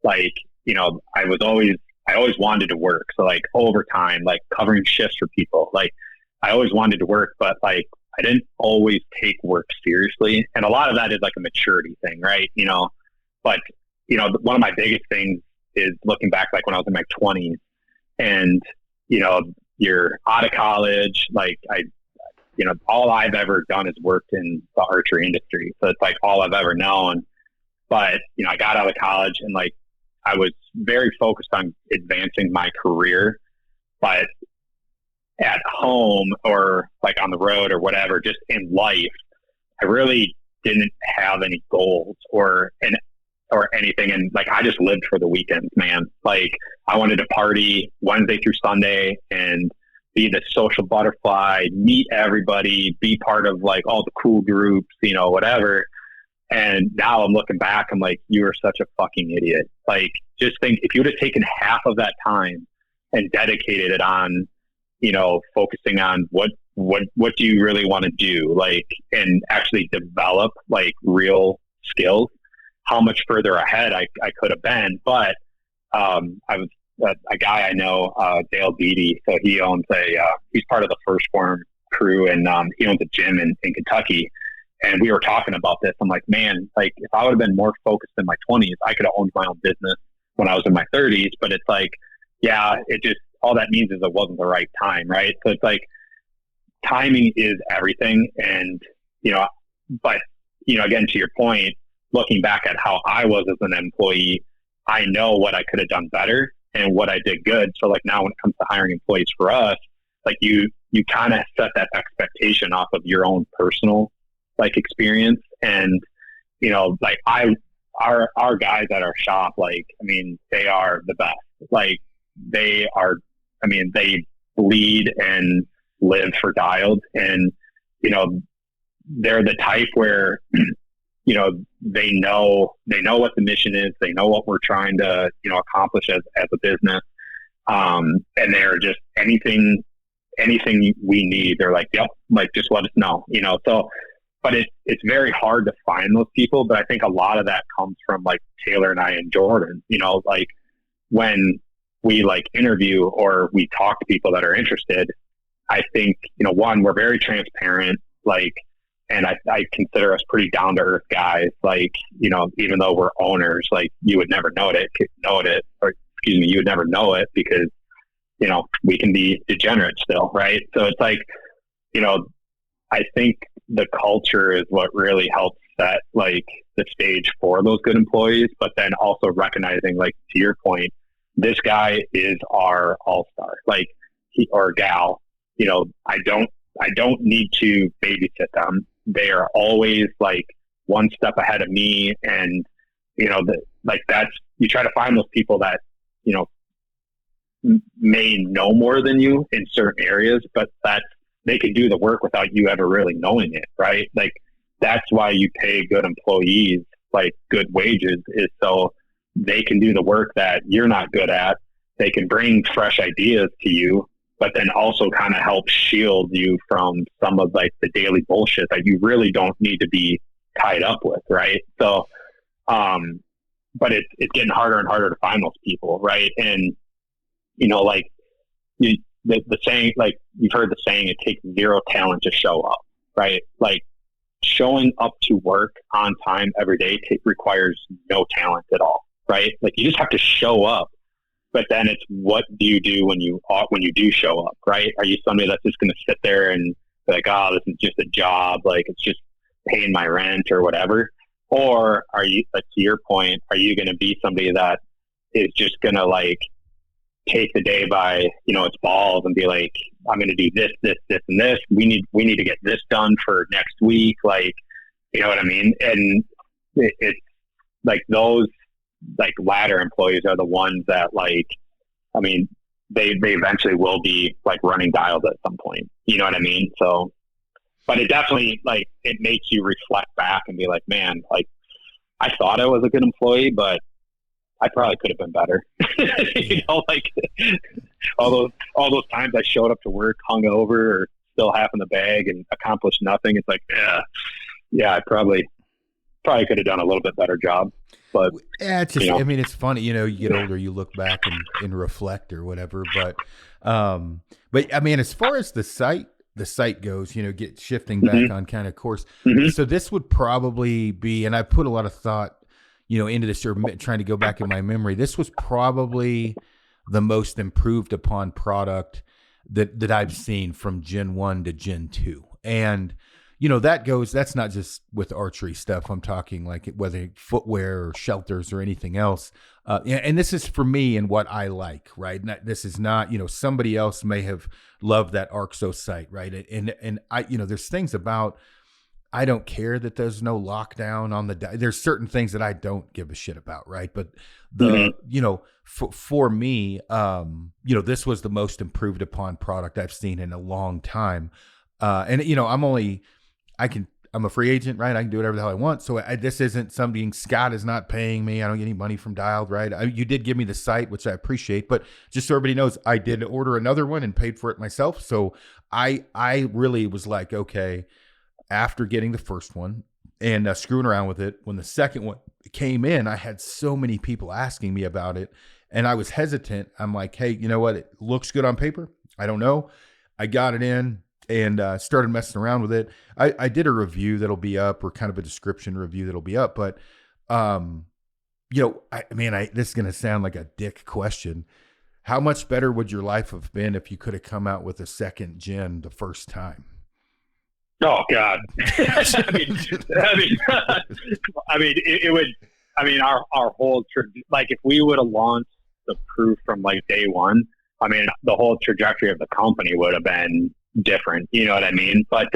Like, I always wanted to work. So, like, overtime, like, covering shifts for people. Like, I always wanted to work, but, like, I didn't always take work seriously. And a lot of that is, like, a maturity thing, right? But, one of my biggest things is looking back, like, when I was in my 20s, and, you're out of college, like, all I've ever done is worked in the archery industry. So it's, like, all I've ever known. But, I got out of college, and, like, I was very focused on advancing my career, but at home, or, like, on the road, or whatever, just in life, I really didn't have any goals or anything. And, like, I just lived for the weekends, man. Like, I wanted to party Wednesday through Sunday and be the social butterfly, meet everybody, be part of, like, all the cool groups, whatever. And now I'm looking back, I'm like, you are such a fucking idiot. Like, just think, if you would have taken half of that time and dedicated it on, focusing on what do you really want to do, like, and actually develop, like, real skills, how much further ahead I could have been. But I was a guy I know, Dale Beatty. So he owns he's part of the First Form crew, and he owns a gym in Kentucky. And we were talking about this. I'm like, man, like if I would have been more focused in my 20s, I could have owned my own business when I was in my 30s. But it's like, yeah, it just, all that means is it wasn't the right time, right? So it's like timing is everything. And, but, again, to your point, looking back at how I was as an employee, I know what I could have done better and what I did good. So like now when it comes to hiring employees for us, like you kind of set that expectation off of your own personal like experience. And, like our guys at our shop, like, I mean, they are the best. Like they are, I mean, they bleed and live for Dialed, and, they're the type where, they know what the mission is. They know what we're trying to, accomplish as a business. And they're just anything we need, they're like, yep, like just let us know, so, but it's very hard to find those people. But I think a lot of that comes from like Taylor and I and Jordan, like when we like interview or we talk to people that are interested, I think, one, we're very transparent, like, and I consider us pretty down to earth guys. Like, even though we're owners, like you would never know it, you would never know it because, we can be degenerate still. Right. So it's like, I think the culture is what really helps set like the stage for those good employees, but then also recognizing, like, to your point, this guy is our all-star, like he or gal, I don't need to babysit them. They are always like one step ahead of me. And, that's, you try to find those people that, may know more than you in certain areas, but that they can do the work without you ever really knowing it. Right. Like that's why you pay good employees, like good wages, is so they can do the work that you're not good at. They can bring fresh ideas to you, but then also kind of help shield you from some of like the daily bullshit that you really don't need to be tied up with. Right. So, but it's getting harder and harder to find those people. Right. And, like the saying, like you've heard the saying, it takes zero talent to show up. Right. Like showing up to work on time every day requires no talent at all. Right. Like you just have to show up. But then it's, what do you do when you do show up, right? Are you somebody that's just going to sit there and be like, oh, this is just a job, like it's just paying my rent or whatever? Or are you, like, to your point, are you going to be somebody that is just going to like take the day by, its balls and be like, I'm going to do this, this, this, and this. We need to get this done for next week. Like, you know what I mean? And it's like those, like ladder employees are the ones that, like, I mean, they eventually will be like running Dialed at some point. You know what I mean? So, but it definitely, like, it makes you reflect back and be like, man, like I thought I was a good employee, but I probably could have been better. Like all those times I showed up to work hungover or still half in the bag and accomplished nothing. It's like, yeah, I probably could have done a little bit better job. But yeah, it's just, I mean, it's funny, you get older, you look back and reflect or whatever. But I mean, as far as the site goes, get shifting back on kind of course. So this would probably be, and I put a lot of thought, into this, or trying to go back in my memory. This was probably the most improved upon product that I've seen from Gen 1 to Gen 2. And, that's not just with archery stuff. I'm talking like whether footwear or shelters or anything else. And this is for me and what I like, right? This is not, somebody else may have loved that Arxo site, right? And I, there's things about, I don't care that there's no lockdown on there's certain things that I don't give a shit about. Right. But for me, this was the most improved upon product I've seen in a long time. And I'm a free agent, right? I can do whatever the hell I want. So this isn't something, Scott is not paying me. I don't get any money from Dialed, right? You did give me the site, which I appreciate, but just so everybody knows, I did order another one and paid for it myself. So I really was like, okay, after getting the first one and screwing around with it, when the second one came in, I had so many people asking me about it. And I was hesitant. I'm like, hey, you know what? It looks good on paper. I don't know. I got it in and started messing around with it. I did a review that'll be up, or kind of a description review that'll be up. But, this is going to sound like a dick question. How much better would your life have been if you could have come out with a second gen the first time? Oh God. It would, our whole, like if we would have launched the PRUF from like day one, the whole trajectory of the company would have been different. You know what I mean? But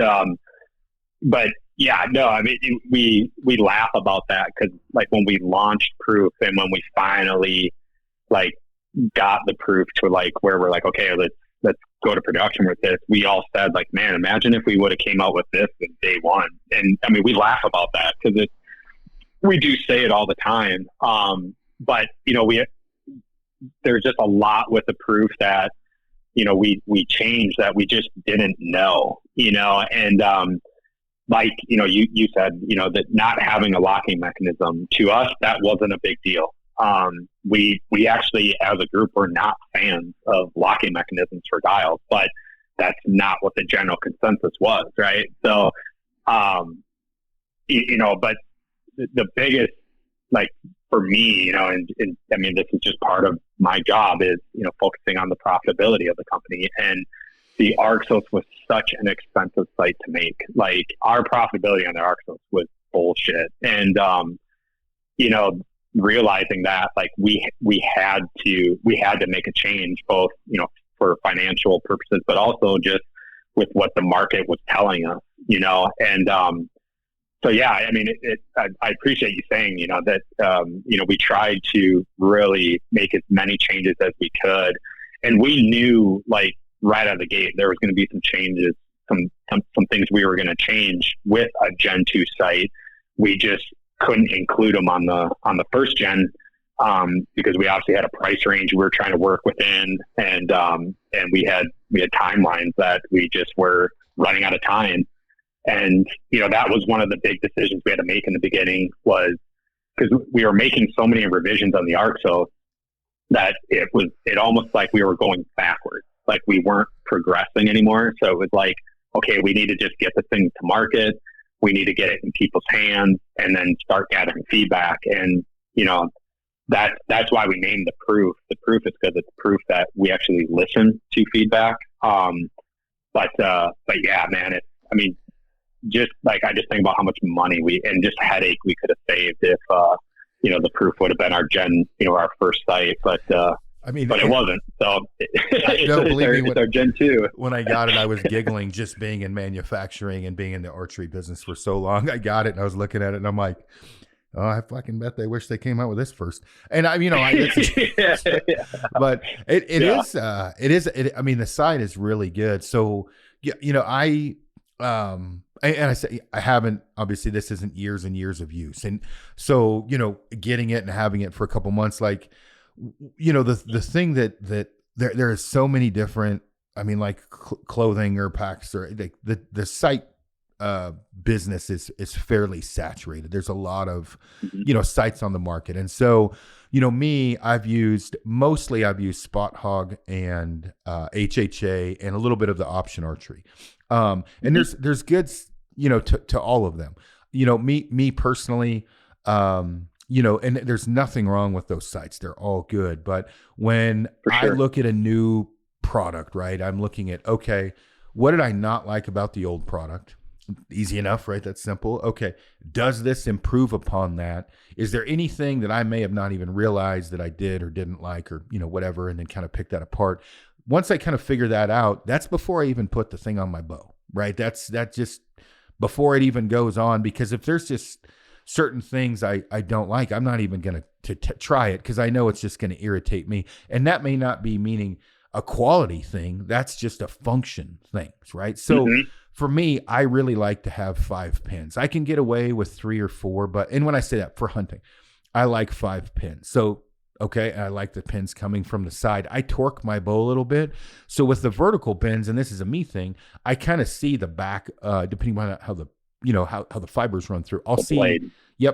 yeah, no, we laugh about that, because like when we launched PRUF and when we finally like got the PRUF to like where we're like, okay, let's go to production with this, we all said like, man, imagine if we would have came out with this in day one. And we laugh about that because we do say it all the time. But there's just a lot with the PRUF that, we changed that we just didn't know, and, like, you said, that not having a locking mechanism, to us, that wasn't a big deal. We actually, as a group, were not fans of locking mechanisms for dials, but that's not what the general consensus was, right? So, but the biggest, like, for me, and this is just part of my job, is, focusing on the profitability of the company. And the Arxos was such an expensive site to make. Like, our profitability on the Arxos was bullshit. And, realizing that, like, we had to make a change, both, for financial purposes, but also just with what the market was telling us, and, so yeah, I appreciate you saying, that, we tried to really make as many changes as we could. And we knew, like, right out of the gate, there was going to be some changes, some things we were going to change with a Gen 2 site. We just couldn't include them on the first gen, because we obviously had a price range we were trying to work within, and we had timelines that we just were running out of time. And, that was one of the big decisions we had to make in the beginning, was because we were making so many revisions on the Arxos that it almost like we were going backwards. Like, we weren't progressing anymore. So it was like, okay, we need to just get the thing to market. We need to get it in people's hands and then start gathering feedback. And, that's why we named the PRUF. The PRUF is because it's proof that we actually listen to feedback. But yeah, man, just like, I just think about how much money and just headache we could have saved if, the PRUF would have been our gen, our first site, but it wasn't. So it's our Gen 2. When I got it, I was giggling, just being in manufacturing and being in the archery business for so long. I got it and I was looking at it and I'm like, oh, I fucking bet they wish they came out with this first. And but it is, the site is really good. So, and I say, I haven't, obviously this isn't years and years of use. And so, getting it and having it for a couple months, like, the thing that there is so many different, clothing or packs, or like the site business is fairly saturated. There's a lot of, sites on the market. And so, I've used Spot Hog and HHA and a little bit of the Option Archery. And there's goods, to all of them, me personally, and there's nothing wrong with those sites. They're all good. But when I look at a new product, right, I'm looking at, okay, what did I not like about the old product? Easy enough, right? That's simple. Okay. Does this improve upon that? Is there anything that I may have not even realized that I did or didn't like, or, whatever, and then kind of pick that apart? Once I kind of figure that out, that's before I even put the thing on my bow, right? That's just before it even goes on, because if there's just certain things I don't like, I'm not even going to try it, because I know it's just going to irritate me. And that may not be meaning a quality thing. That's just a function thing, right? So for me, I really like to have 5 pins. I can get away with 3 or 4, and when I say that for hunting, I like 5 pins. So, okay, I like the pins coming from the side. I torque my bow a little bit. So with the vertical pins, and this is a me thing, I kind of see the back, depending on how the how the fibers run through. I'll see, blade.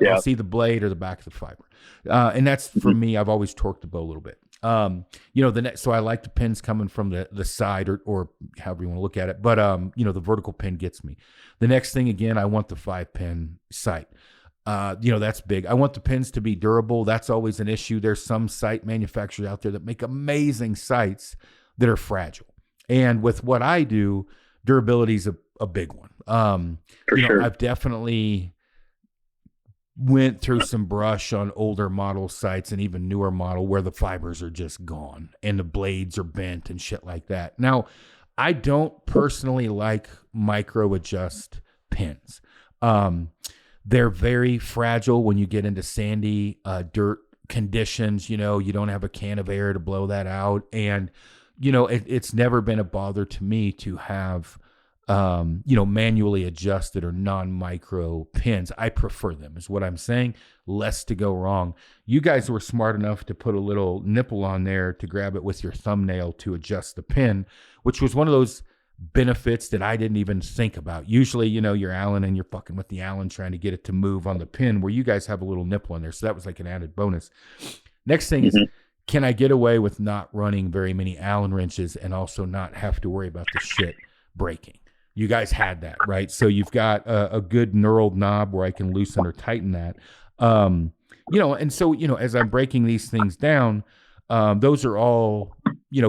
I'll see the blade or the back of the fiber. And that's, for me, I've always torqued the bow a little bit. So I like the pins coming from the side or however you want to look at it. But, the vertical pin gets me. The next thing, again, I want the 5-pin sight. That's big. I want the pins to be durable. That's always an issue. There's some sight manufacturers out there that make amazing sights that are fragile. And with what I do, durability is a big one. For sure. I've definitely went through some brush on older model sites and even newer model where the fibers are just gone and the blades are bent and shit like that. Now, I don't personally like micro adjust pins. They're very fragile when you get into sandy dirt conditions. You don't have a can of air to blow that out. And, it's never been a bother to me to have manually adjusted or non-micro pins. I prefer them is what I'm saying. Less to go wrong. You guys were smart enough to put a little nipple on there to grab it with your thumbnail to adjust the pin, which was one of those benefits that I didn't even think about. Usually, you're Allen and you're fucking with the Allen trying to get it to move on the pin, where you guys have a little nipple on there. So that was like an added bonus. Next thing is, can I get away with not running very many Allen wrenches and also not have to worry about the shit breaking? You guys had that, right? So you've got a good knurled knob where I can loosen or tighten that. And so, as I'm breaking these things down, those are all,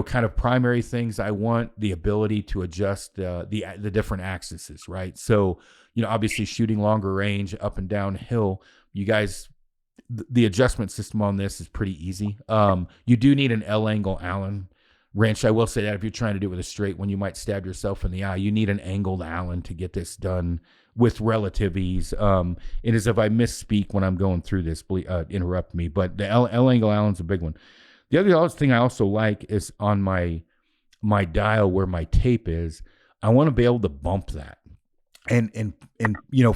kind of primary things. I want the ability to adjust the different axes, right? So, obviously shooting longer range up and down hill, you guys, the adjustment system on this is pretty easy. You do need an L angle Allen wrench. I will say that if you're trying to do it with a straight one, you might stab yourself in the eye. You need an angled Allen to get this done with relative ease. And as if I misspeak when I'm going through this, interrupt me. But the L angle Allen's a big one. The other thing I also like is on my dial where my tape is, I want to be able to bump that. And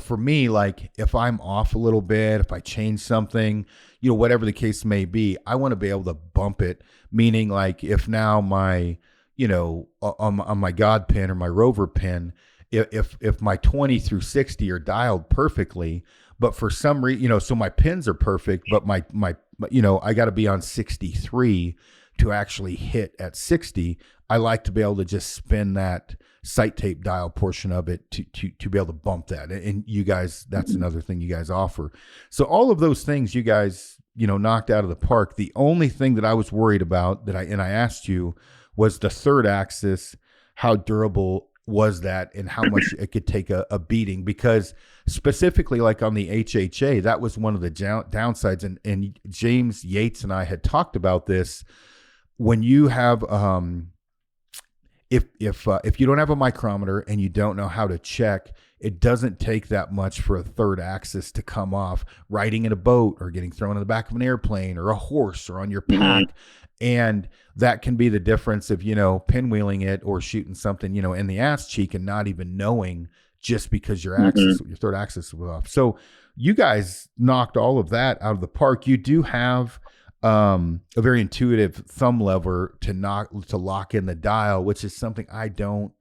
for me, like if I'm off a little bit, if I change something, whatever the case may be, I want to be able to bump it. Meaning like if now my, on my God pin or my Rover pin, if my 20 through 60 are dialed perfectly, but for some reason, so my pins are perfect, but my I got to be on 63 to actually hit at 60. I like to be able to just spin that sight tape dial portion of it to be able to bump that. And you guys, that's another thing you guys offer. So all of those things you guys, knocked out of the park. The only thing that I was worried about that I asked you was the third axis, how durable was that and how much it could take a beating, because specifically like on the HHA, that was one of the downsides. And James Yates and I had talked about this. When you have, if you don't have a micrometer and you don't know how to check, it doesn't take that much for a third axis to come off riding in a boat or getting thrown in the back of an airplane or a horse or on your pack. And that can be the difference of, pinwheeling it or shooting something, in the ass cheek and not even knowing just because your axis, your third axis was off. So you guys knocked all of that out of the park. You do have a very intuitive thumb lever to lock in the dial, which is something I don't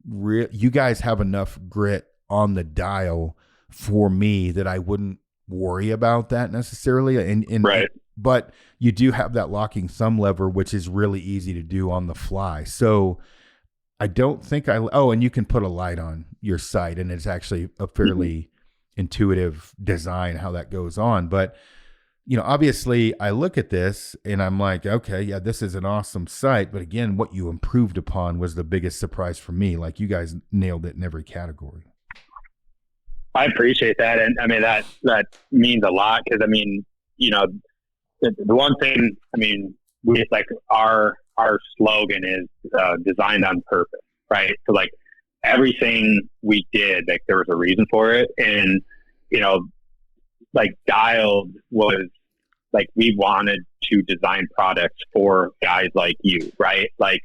you guys have enough grit on the dial for me that I wouldn't worry about that necessarily. And right. But you do have that locking thumb lever, which is really easy to do on the fly. So I don't think and you can put a light on your sight, and it's actually a fairly intuitive design how that goes on. But obviously I look at this and I'm like, okay, yeah, this is an awesome sight. But again, what you improved upon was the biggest surprise for me. Like you guys nailed it in every category. I appreciate that. And I mean, that means a lot. Cause I mean, the one thing, I mean, we like our slogan is designed on purpose, right? So like everything we did, like there was a reason for it. And, like Dialed was like, we wanted to design products for guys like you, right? Like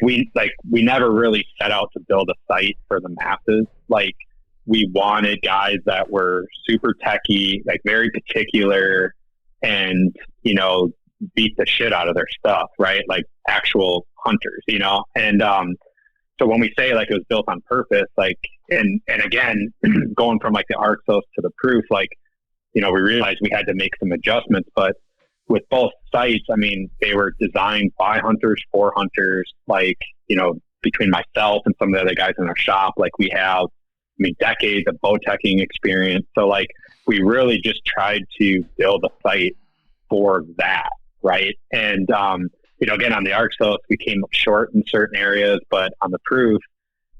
we never really set out to build a site for the masses. Like we wanted guys that were super techie, like very particular, and, beat the shit out of their stuff, right? Like actual hunters, and, so when we say like it was built on purpose, like, and again, going from like the Arxos to the PRUF, like, we realized we had to make some adjustments, but with both sites, I mean, they were designed by hunters for hunters. Like, you know, between myself and some of the other guys in our shop, like we have, I mean, decades of bow teching experience. So like we really just tried to build a site for that. Right. And, you know, again, on the Arxos, we came up short in certain areas, but on the PRUF,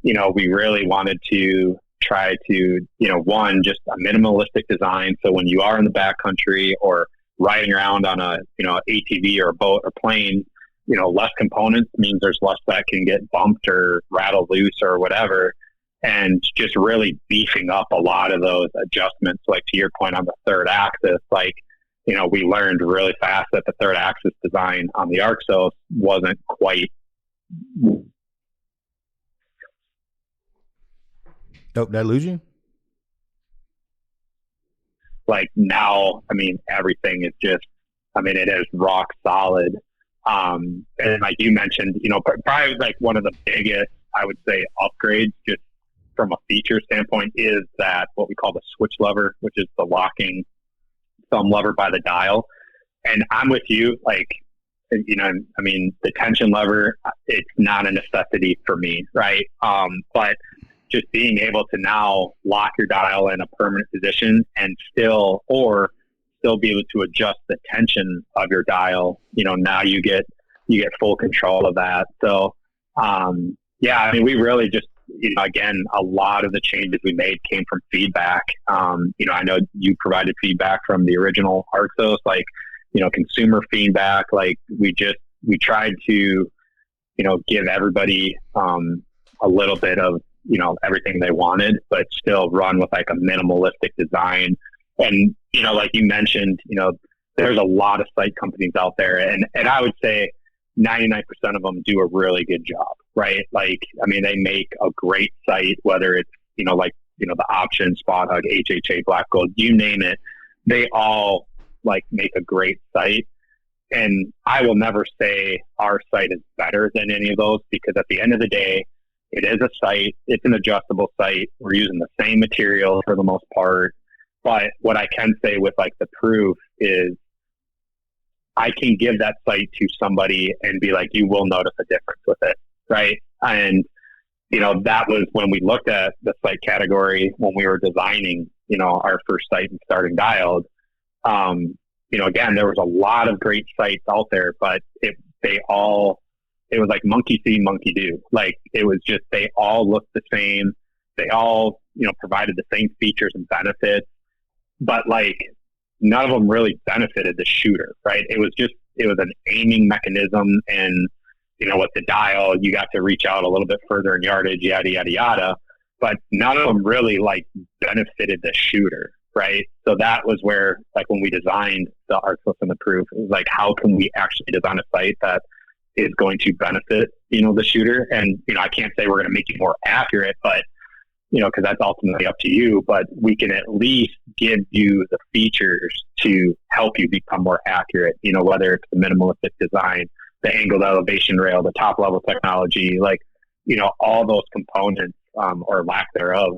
you know, we really wanted to try to, you know, one, just a minimalistic design. So when you are in the backcountry or riding around on a, you know, ATV or a boat or plane, you know, less components means there's less that can get bumped or rattled loose or whatever. And just really beefing up a lot of those adjustments, like to your point on the third axis, like, you know, we learned really fast that the third axis design on the Arxos wasn't quite. Oh, did I lose you? Like now, I mean, everything is just, I mean, it is rock solid. And like you mentioned, you know, probably like one of the biggest, I would say, upgrades just from a feature standpoint is that what we call the switch lever, which is the locking thumb lever by the dial. And I'm with you, like, you know, I mean, the tension lever, it's not a necessity for me, right? But just being able to now lock your dial in a permanent position and still be able to adjust the tension of your dial, you know, now you get full control of that. So, yeah, I mean, we really just, you know, again, a lot of the changes we made came from feedback. You know, I know you provided feedback from the original Arxos, like, you know, consumer feedback. Like we tried to, you know, give everybody a little bit of, you know, everything they wanted, but still run with like a minimalistic design. And, you know, like you mentioned, you know, there's a lot of site companies out there, and I would say 99% of them do a really good job, right? Like, I mean, they make a great site, whether it's, you know, like, you know, the Option, Spot Hug, HHA, Black Gold, you name it, they all like make a great site. And I will never say our site is better than any of those, because at the end of the day, it is a site. It's an adjustable site. We're using the same material for the most part. But what I can say with like the PRUF is I can give that site to somebody and be like, you will notice a difference with it. Right. And, you know, that was when we looked at the site category, when we were designing, you know, our first site and starting Dialed. You know, again, there was a lot of great sites out there, but it was like monkey see, monkey do. Like it was just, they all looked the same. They all, you know, provided the same features and benefits, but like none of them really benefited the shooter, right? It was an aiming mechanism, and, you know, with the dial, you got to reach out a little bit further in yardage, yada, yada, yada, but none of them really like benefited the shooter, right? So that was where, like, when we designed the Arxos and the PRUF, it was like, how can we actually design a site that is going to benefit, you know, the shooter? And, you know, I can't say we're going to make it more accurate, but, you know, because that's ultimately up to you, but we can at least give you the features to help you become more accurate, you know, whether it's the minimalistic design, the angled elevation rail, the top level technology, like, you know, all those components, or lack thereof,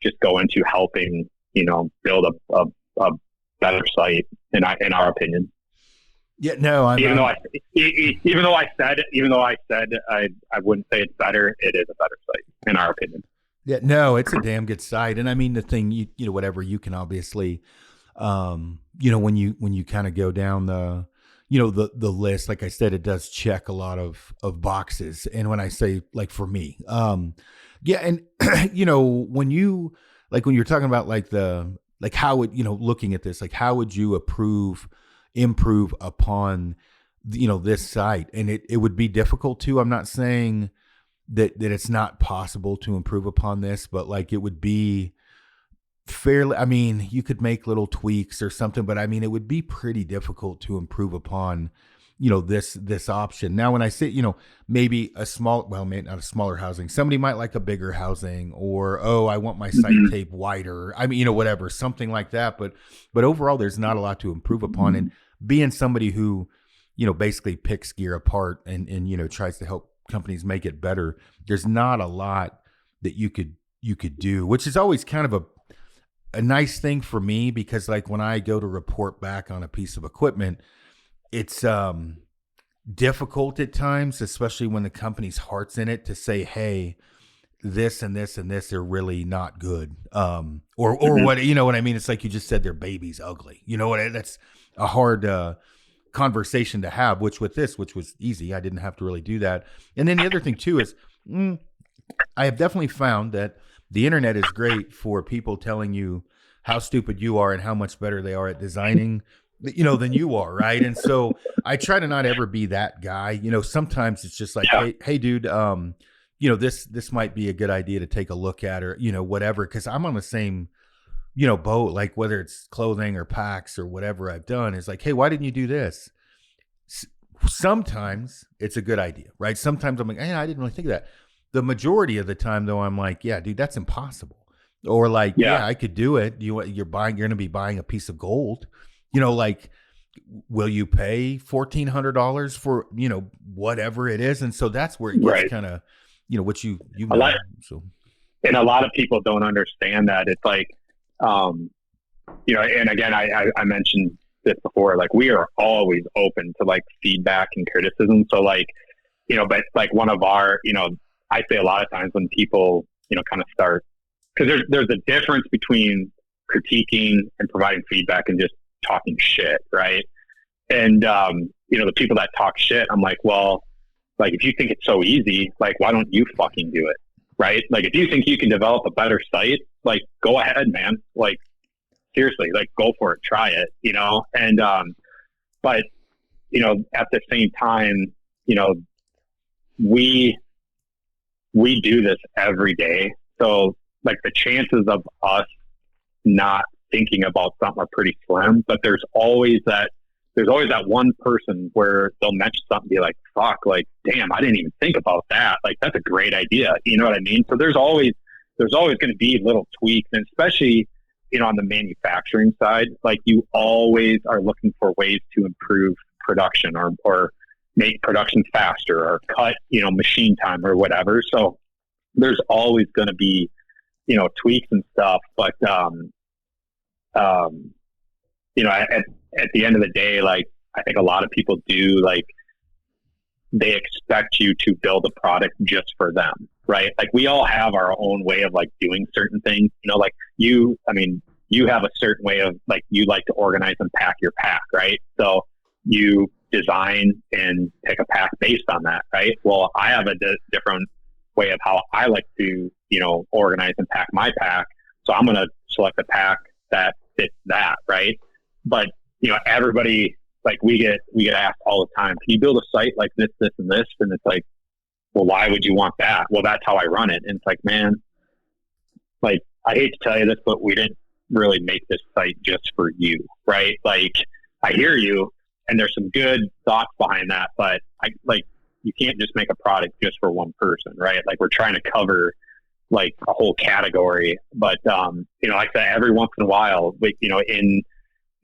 just go into helping, you know, build a better site in our opinion. Yeah, no, even though I said I wouldn't say it's better, it is a better site in our opinion. Yeah, no, it's a damn good site. And I mean, the thing, you know, whatever, you can obviously, you know, when you kind of go down the, you know, the list, like I said, it does check a lot of boxes. And when I say, like, for me, yeah. And, you know, when you're talking about like how would, you know, looking at this, like, how would you improve upon, you know, this site? And it would be difficult to, I'm not saying that it's not possible to improve upon this, but like, it would be fairly, I mean, you could make little tweaks or something, but I mean, it would be pretty difficult to improve upon, you know, this option. Now, when I say, you know, maybe maybe not a smaller housing, somebody might like a bigger housing, or, oh, I want my site tape wider. I mean, you know, whatever, something like that. But overall, there's not a lot to improve upon. And being somebody who, you know, basically picks gear apart and, you know, tries to help companies make it better, there's not a lot that you could do, which is always kind of a nice thing for me, because like when I go to report back on a piece of equipment, it's difficult at times, especially when the company's heart's in it, to say, hey, this and this and this are really not good. Or what, you know what I mean? It's like you just said, their baby's ugly. You know what? That's a hard conversation to have, which with this, which was easy. I didn't have to really do that. And then the other thing too is I have definitely found that the internet is great for people telling you how stupid you are and how much better they are at designing, you know, than you are. Right. And so I try to not ever be that guy. You know, sometimes it's just like, hey, dude, you know, this might be a good idea to take a look at, or, you know, whatever. Cause I'm on the same, you know, boat, like whether it's clothing or packs or whatever I've done, is like, hey, why didn't you do this? Sometimes it's a good idea, right? Sometimes I'm like, hey, I didn't really think of that. The majority of the time though, I'm like, yeah, dude, that's impossible. Or like, yeah, I could do it. You're going to be buying a piece of gold, you know, like, will you pay $1,400 for, you know, whatever it is? And so that's where it gets kind of, you know, what you know, so. And a lot of people don't understand that. It's like, you know, and again, I mentioned this before, like we are always open to like feedback and criticism. So like, you know, but like one of our, you know, I say a lot of times when people, you know, kind of start, because there's a difference between critiquing and providing feedback and just talking shit, right? And, you know, the people that talk shit, I'm like, well, like, if you think it's so easy, like, why don't you fucking do it, right? Like, if you think you can develop a better site, like, go ahead, man. Like, seriously, like, go for it, try it, you know? And, but, you know, at the same time, you know, we do this every day. So, like, the chances of us not thinking about something are pretty slim, but there's always that one person where they'll mention something and be like, fuck, like, damn, I didn't even think about that. Like, that's a great idea. You know what I mean? So there's always going to be little tweaks, and especially, you know, on the manufacturing side, like you always are looking for ways to improve production or make production faster or cut, you know, machine time or whatever. So there's always going to be, you know, tweaks and stuff, but, you know, at the end of the day, like, I think a lot of people do, like, they expect you to build a product just for them, right? Like, we all have our own way of like doing certain things, you know, like you have a certain way of like, you like to organize and pack your pack, right? So you design and pick a pack based on that, right? Well, I have a different way of how I like to, you know, organize and pack my pack. So I'm going to select a pack that fits that, right? But, you know, everybody, like, we get asked all the time, can you build a site like this, this, and this? And it's like, well, why would you want that? Well, that's how I run it. And it's like, man, like, I hate to tell you this, but we didn't really make this site just for you, right? Like, I hear you, and there's some good thoughts behind that, but you can't just make a product just for one person, right? Like, we're trying to cover like a whole category, but, you know, like I said, every once in a while, like, you know,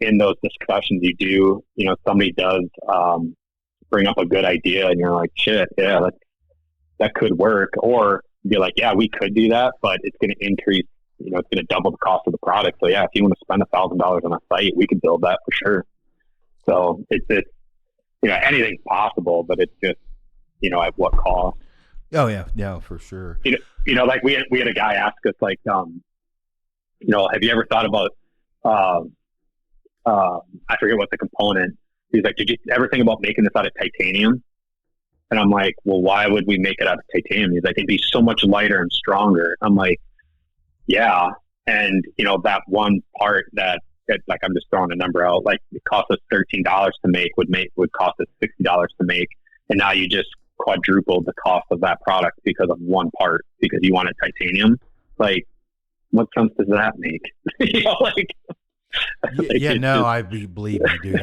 in those discussions you do, you know, somebody does, bring up a good idea and you're like, shit, yeah, that could work. Or be like, yeah, we could do that, but it's going to increase, you know, it's going to double the cost of the product. So yeah, if you want to spend $1,000 on a site, we could build that for sure. So it's you know, anything's possible, but it's just, you know, at what cost? Oh yeah, for sure. You know, like we had a guy ask us, like, you know, have you ever thought about, I forget what the component. He's like, did you ever think about making this out of titanium? And I'm like, well, why would we make it out of titanium? He's like, it'd be so much lighter and stronger. I'm like, yeah. And, you know, that one part that like, I'm just throwing a number out, like it cost us $13 to make would cost us $60 to make. And now you just quadrupled the cost of that product because of one part, because you wanted titanium. Like, what sense does that make? You know, like, yeah, no, I believe me, dude.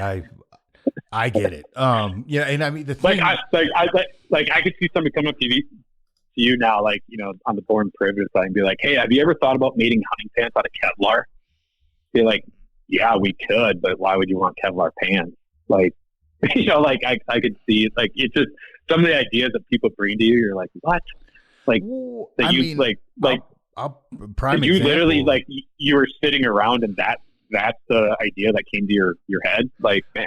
I get it. Yeah, and I mean the thing, I could see somebody come up to you now, like, you know, on the Born Privilege side, and be like, hey, have you ever thought about making hunting pants out of Kevlar? Be like, yeah, we could, but why would you want Kevlar pants? Like, you know, like I could see it. Like, it's just some of the ideas that people bring to you. You're like, what? Like, that you like. I'll prime Did you example. literally like you were sitting around and that's the idea that came to your head? Like, man,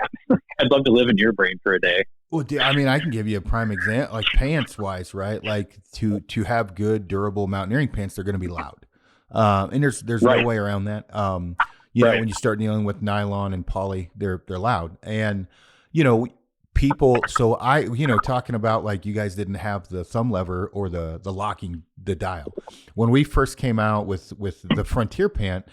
I'd love to live in your brain for a day. Well, I mean, I can give you a prime example, like pants wise, right? Like to have good, durable mountaineering pants, they're going to be loud, and there's no Right. way around that. You know, Right. when you start dealing with nylon and poly, they're loud, and you know, people. So talking about like you guys didn't have the thumb lever or the locking the dial when we first came out with the Frontier pant.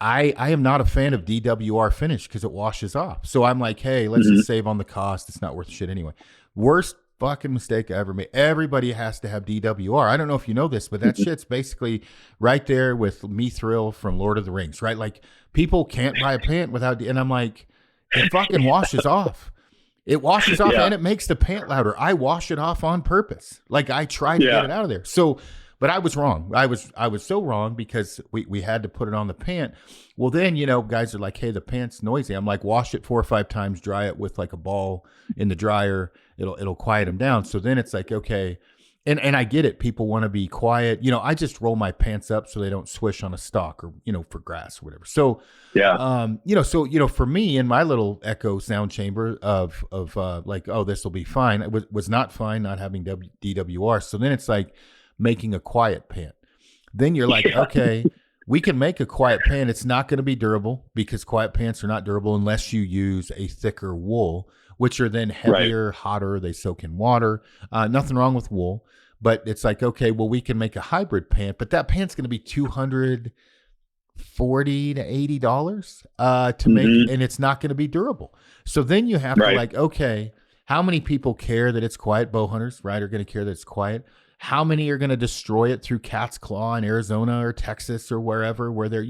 I am not a fan of DWR finish because it washes off. So I'm like, hey, let's just save on the cost. It's not worth shit anyway. Worst fucking mistake I ever made. Everybody has to have DWR. I don't know if you know this, but that shit's basically right there with Mithril from Lord of the Rings, right? Like people can't buy a pant without, and I'm like, it fucking washes off. It washes off and it makes the pant louder. I wash it off on purpose. Like I try to get it out of there. So, but I was wrong. I was so wrong because we had to put it on the pant. Well, then, guys are like, hey, the pant's noisy. I'm like, wash it 4 or 5 times, dry it with like a ball in the dryer. It'll quiet them down. So then it's like, okay. And I get it. People want to be quiet. I just roll my pants up so they don't swish on a stalk or, for grass or whatever. So, for me in my little echo sound chamber of like, oh, this will be fine. It was not fine not having DWR. So then it's like making a quiet pant. Then you're like, okay, we can make a quiet pant. It's not going to be durable because quiet pants are not durable unless you use a thicker wool, which are then heavier, hotter. They soak in water. Nothing wrong with wool, but it's like, okay, well, we can make a hybrid pant, but that pant's going to be $240 to $80 to make, and it's not going to be durable. So then you have to like, okay, how many people care that it's quiet? Bow hunters, right, are going to care that it's quiet. How many are going to destroy it through cat's claw in Arizona or Texas or wherever where they're,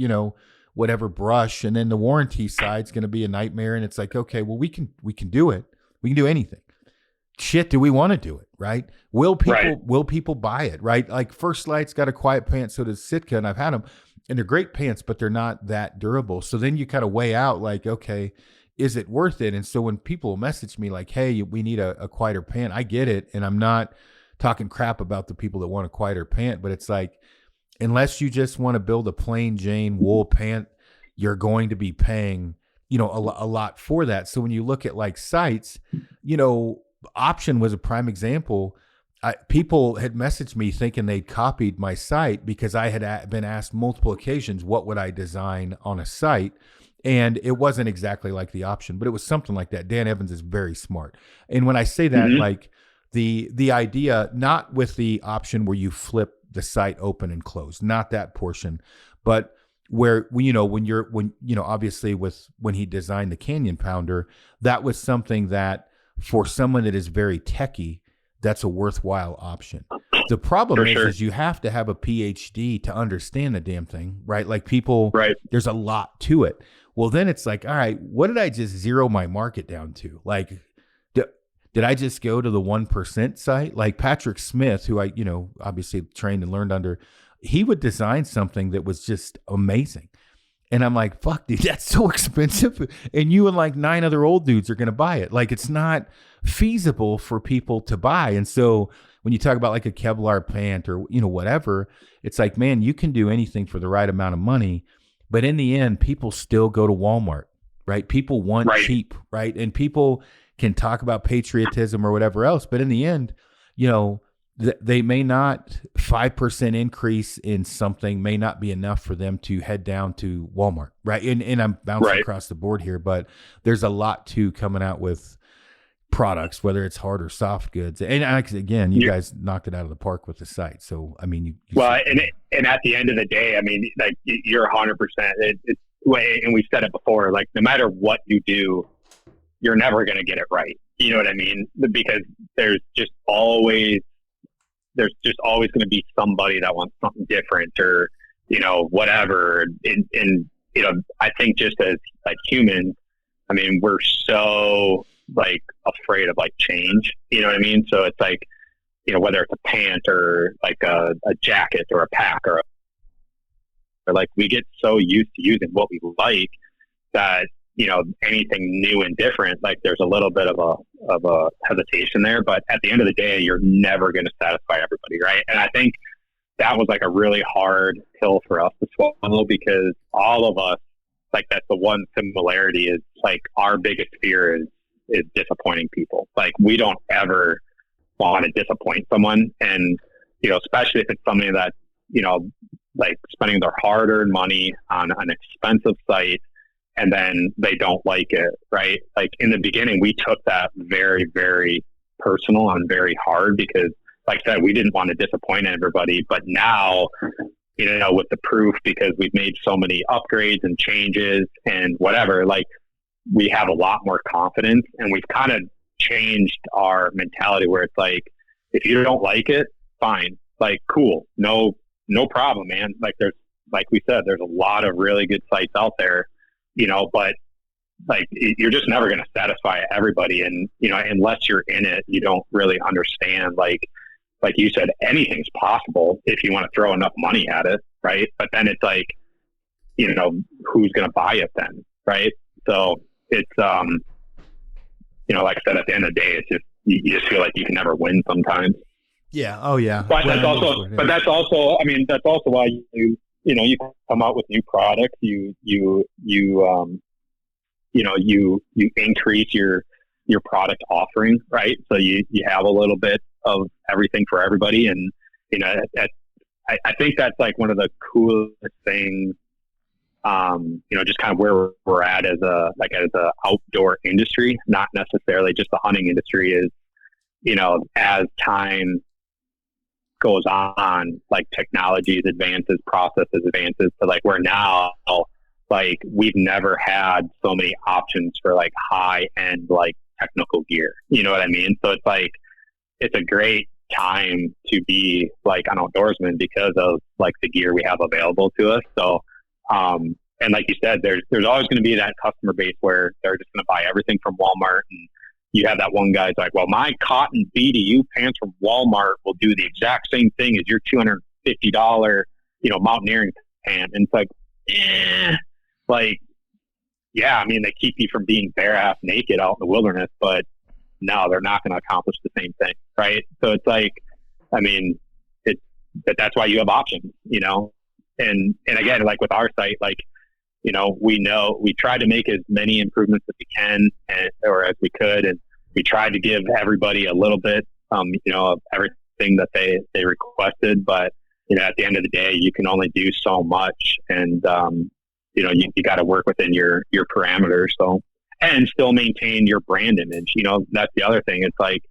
whatever brush, and then the warranty side's going to be a nightmare. And it's like, okay, well, we can do it. We can do anything. Shit, do we want to do it? Right? Will people buy it? Right? Like First Light's got a quiet pant, so does Sitka, and I've had them, and they're great pants, but they're not that durable. So then you kind of weigh out like, okay, is it worth it? And so when people message me like, hey, we need a quieter pant, I get it, and I'm not talking crap about the people that want a quieter pant, but it's like, unless you just want to build a plain Jane wool pant, you're going to be paying, a lot for that. So when you look at like sites, Option was a prime example. People had messaged me thinking they'd copied my site because I had been asked multiple occasions, what would I design on a site? And it wasn't exactly like the Option, but it was something like that. Dan Evans is very smart. And when I say that, like the idea, not with the Option where you flip the site open and close, not that portion, but where, obviously when he designed the Canyon Pounder, that was something that for someone that is very techie, that's a worthwhile option. The problem is you have to have a PhD to understand the damn thing, right? Like people, there's a lot to it. Well, then it's like, all right, what did I just zero my market down to? Like, did I just go to the 1% site? Like Patrick Smith, who I, obviously trained and learned under, he would design something that was just amazing. And I'm like, fuck, dude, that's so expensive. And you and like 9 other old dudes are going to buy it. Like, it's not feasible for people to buy. And so when you talk about like a Kevlar pant or, whatever, it's like, man, you can do anything for the right amount of money. But in the end, people still go to Walmart, right? People want cheap, right? And people can talk about patriotism or whatever else. But in the end, they may not, 5% increase in something may not be enough for them to head down to Walmart, right? And I'm bouncing across the board here, but there's a lot to coming out with products, whether it's hard or soft goods. And again, you guys knocked it out of the park with the site. So, I mean, and at the end of the day, I mean, like you're 100%. It's and we've said it before, like no matter what you do, you're never going to get it right. You know what I mean? Because there's just always going to be somebody that wants something different or, whatever. And I think just as like humans, I mean, we're so like afraid of like change, you know what I mean? So it's like, whether it's a pant or like a jacket or a pack or like we get so used to using what we like that, anything new and different, like there's a little bit of a hesitation there, but at the end of the day, you're never going to satisfy everybody. Right. And I think that was like a really hard pill for us to swallow, because all of us, like, that's the one similarity, is like our biggest fear is disappointing people. Like, we don't ever want to disappoint someone. And, especially if it's somebody that, like spending their hard-earned money on an expensive site, and then they don't like it, right? Like, in the beginning, we took that very, very personal and very hard, because, like I said, we didn't want to disappoint everybody. But now, with the PRUF, because we've made so many upgrades and changes and whatever, like, we have a lot more confidence, and we've kind of changed our mentality where it's like, if you don't like it, fine, like, cool, no problem, man. Like, like we said, there's a lot of really good sites out there, but like, you're just never going to satisfy everybody. And, unless you're in it, you don't really understand, like you said, anything's possible if you want to throw enough money at it. Right. But then it's like, who's going to buy it then? Right. So it's, like I said, at the end of the day, it's just, you just feel like you can never win sometimes. Yeah. Oh yeah. But that's also why you come out with new products. You increase your product offering, right? So you have a little bit of everything for everybody. And, I think that's like one of the coolest things, just kind of where we're at as a outdoor industry, not necessarily just the hunting industry, is, as time goes on, like, technologies advances, processes advances, to like where now, like, we've never had so many options for like high end, like, technical gear. You know what I mean? So it's like, it's a great time to be like an outdoorsman because of like the gear we have available to us. So, and like you said, there's always going to be that customer base where they're just going to buy everything from Walmart, and you have that one guy's like, well, my cotton BDU pants from Walmart will do the exact same thing as your $250, mountaineering pant. And it's like, like, yeah, I mean, they keep you from being bare ass naked out in the wilderness, but no, they're not going to accomplish the same thing. Right. So it's like, I mean, that's why you have options, and again, like with our site, like, we tried to make as many improvements as we can, or as we could. And we tried to give everybody a little bit, of everything that they requested. But, at the end of the day, you can only do so much. And, you got to work within your parameters. So, and still maintain your brand image. That's the other thing. It's like,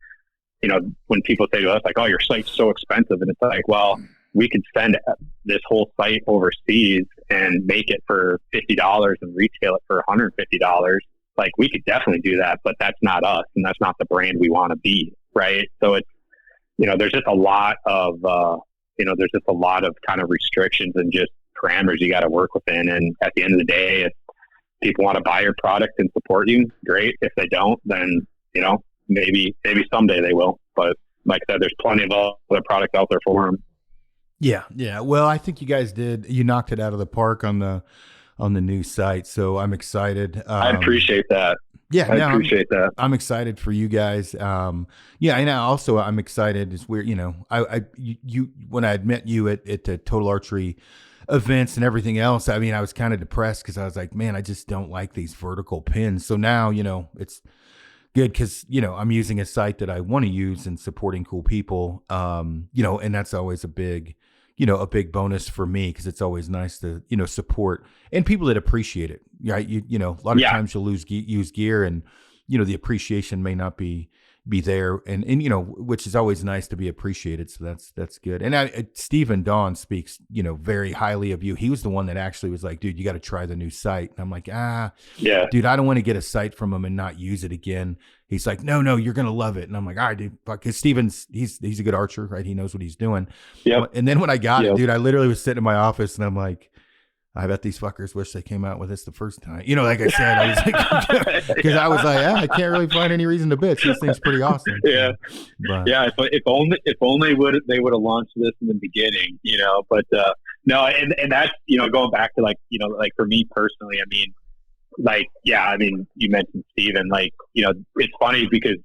when people say to us, like, oh, your site's so expensive. And it's like, well, we could send this whole site overseas and make it for $50 and retail it for $150. Like, we could definitely do that, but that's not us, and that's not the brand we want to be. Right. So it's, there's just a lot of, kind of restrictions and just parameters you got to work within. And at the end of the day, if people want to buy your product and support you, great. If they don't, then, maybe someday they will. But like I said, there's plenty of other products out there for them. Yeah. Yeah. Well, I think you knocked it out of the park on the new site. So I'm excited. I appreciate that. Yeah. I appreciate that. I'm excited for you guys. Yeah. And also I'm excited. It's weird. When I had met you at the Total Archery events and everything else, I mean, I was kind of depressed because I was like, man, I just don't like these vertical pins. So now, it's good because, I'm using a site that I want to use and supporting cool people, and that's always a big bonus for me, because it's always nice to, support and people that appreciate it. Right. A lot of times you'll use gear and, the appreciation may not be there, and which is always nice to be appreciated. So that's good. And Stephen Dawn speaks, very highly of you. He was the one that actually was like, dude, you got to try the new site. And I'm like, dude, I don't want to get a site from him and not use it again. He's like, no, you're going to love it. And I'm like, all right, dude, because Steven's, he's a good archer, right? He knows what he's doing. Yeah. And then when I got it, dude, I literally was sitting in my office and I'm like, I bet these fuckers wish they came out with this the first time. Like I said, I was like, because I was like, I can't really find any reason to bitch. This thing's pretty awesome. Yeah. But, if only they would have launched this in the beginning, but, no. And that's, going back to like for me personally, I mean, like, you mentioned Steven, like, it's funny because,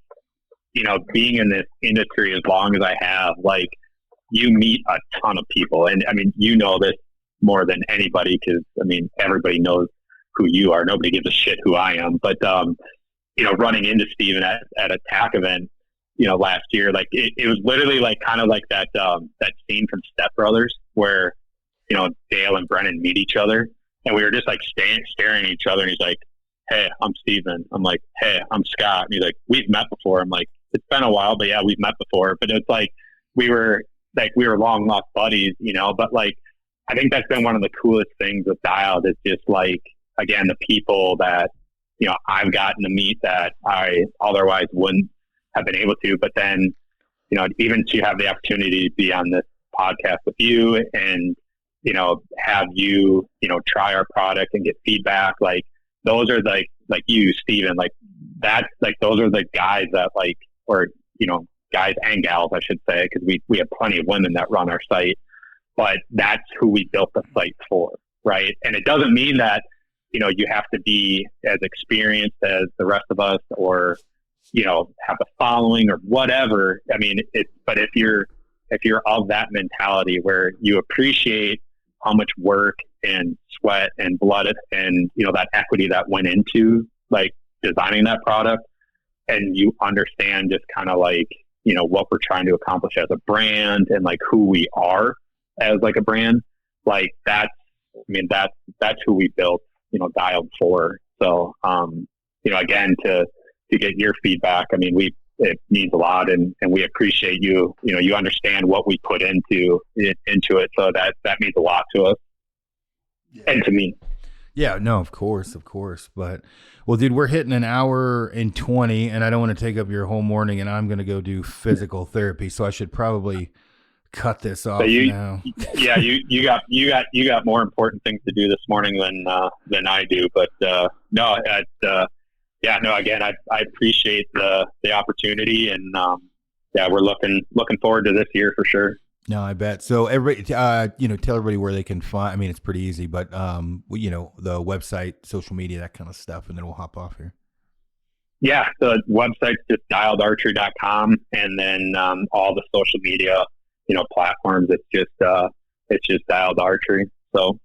being in this industry as long as I have, like, you meet a ton of people. And I mean, you know this more than anybody, because I mean, everybody knows who you are. Nobody gives a shit who I am. But, you know, running into Steven at a TAC event, you know, last year, like it was literally like kind of like that scene from Step Brothers where, you know, Dale and Brennan meet each other, and we were just like staring at each other, and he's like, "Hey, I'm Steven." I'm like, "Hey, I'm Scott." And he's like, "We've met before." I'm like, "It's been a while, but yeah, we've met before." But it's like we were long lost buddies, you know. But like, I think that's been one of the coolest things with Dialed is just like, again, the people that, you know, I've gotten to meet that I otherwise wouldn't have been able to. But then, you know, even to have the opportunity to be on this podcast with you and, you know, have you, you know, try our product and get feedback, like those are like you, Steven, like that's like, those are the guys that like, or, you know, guys and gals, I should say, because we have plenty of women that run our site, but that's who we built the site for. Right. And it doesn't mean that, you know, you have to be as experienced as the rest of us or, you know, have a following or whatever. I mean, but if you're of that mentality where you appreciate how much work and sweat and blood and, you know, that equity that went into like designing that product, and you understand just kind of like, you know, what we're trying to accomplish as a brand and like who we are as like a brand, like that's who we built, you know, Dialed for. So, you know, again, to get your feedback, I mean, it means a lot, and we appreciate you. You know, you understand what we put into it. So that means a lot to us and to me. Yeah, no, of course. But, well, dude, we're hitting an hour and 20, and I don't want to take up your whole morning, and I'm going to go do physical therapy. So I should probably cut this off now. Yeah, you got more important things to do this morning than I do. But no, again, I appreciate the opportunity, and yeah, we're looking forward to this year for sure. No, I bet. So everybody, you know, tell everybody where they can find. I mean, it's pretty easy, but you know, the website, social media, that kind of stuff, and then we'll hop off here. Yeah, the website's just dialedarchery.com, and then all the social media, you know, platforms. It's just Dialed Archery. So.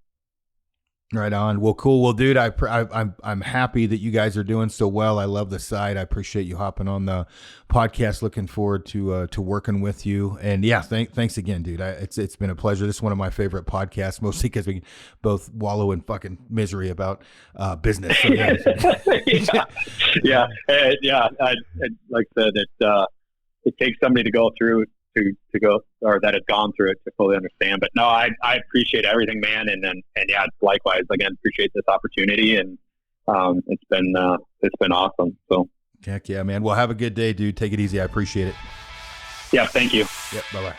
Right on. Well, cool. Well, dude, I'm happy that you guys are doing so well. I love the site. I appreciate you hopping on the podcast. Looking forward to working with you. And yeah, thanks again, dude. It's been a pleasure. This is one of my favorite podcasts, mostly because we both wallow in fucking misery about business. So, yeah. yeah. I like I said, it takes somebody to go through to go, or that has gone through it to fully understand. But no, I appreciate everything, man. And yeah, likewise, again, appreciate this opportunity. And it's been awesome. So heck yeah, man. Well, have a good day, dude. Take it easy. I appreciate it. Yeah. Thank you. Yep. Bye-bye.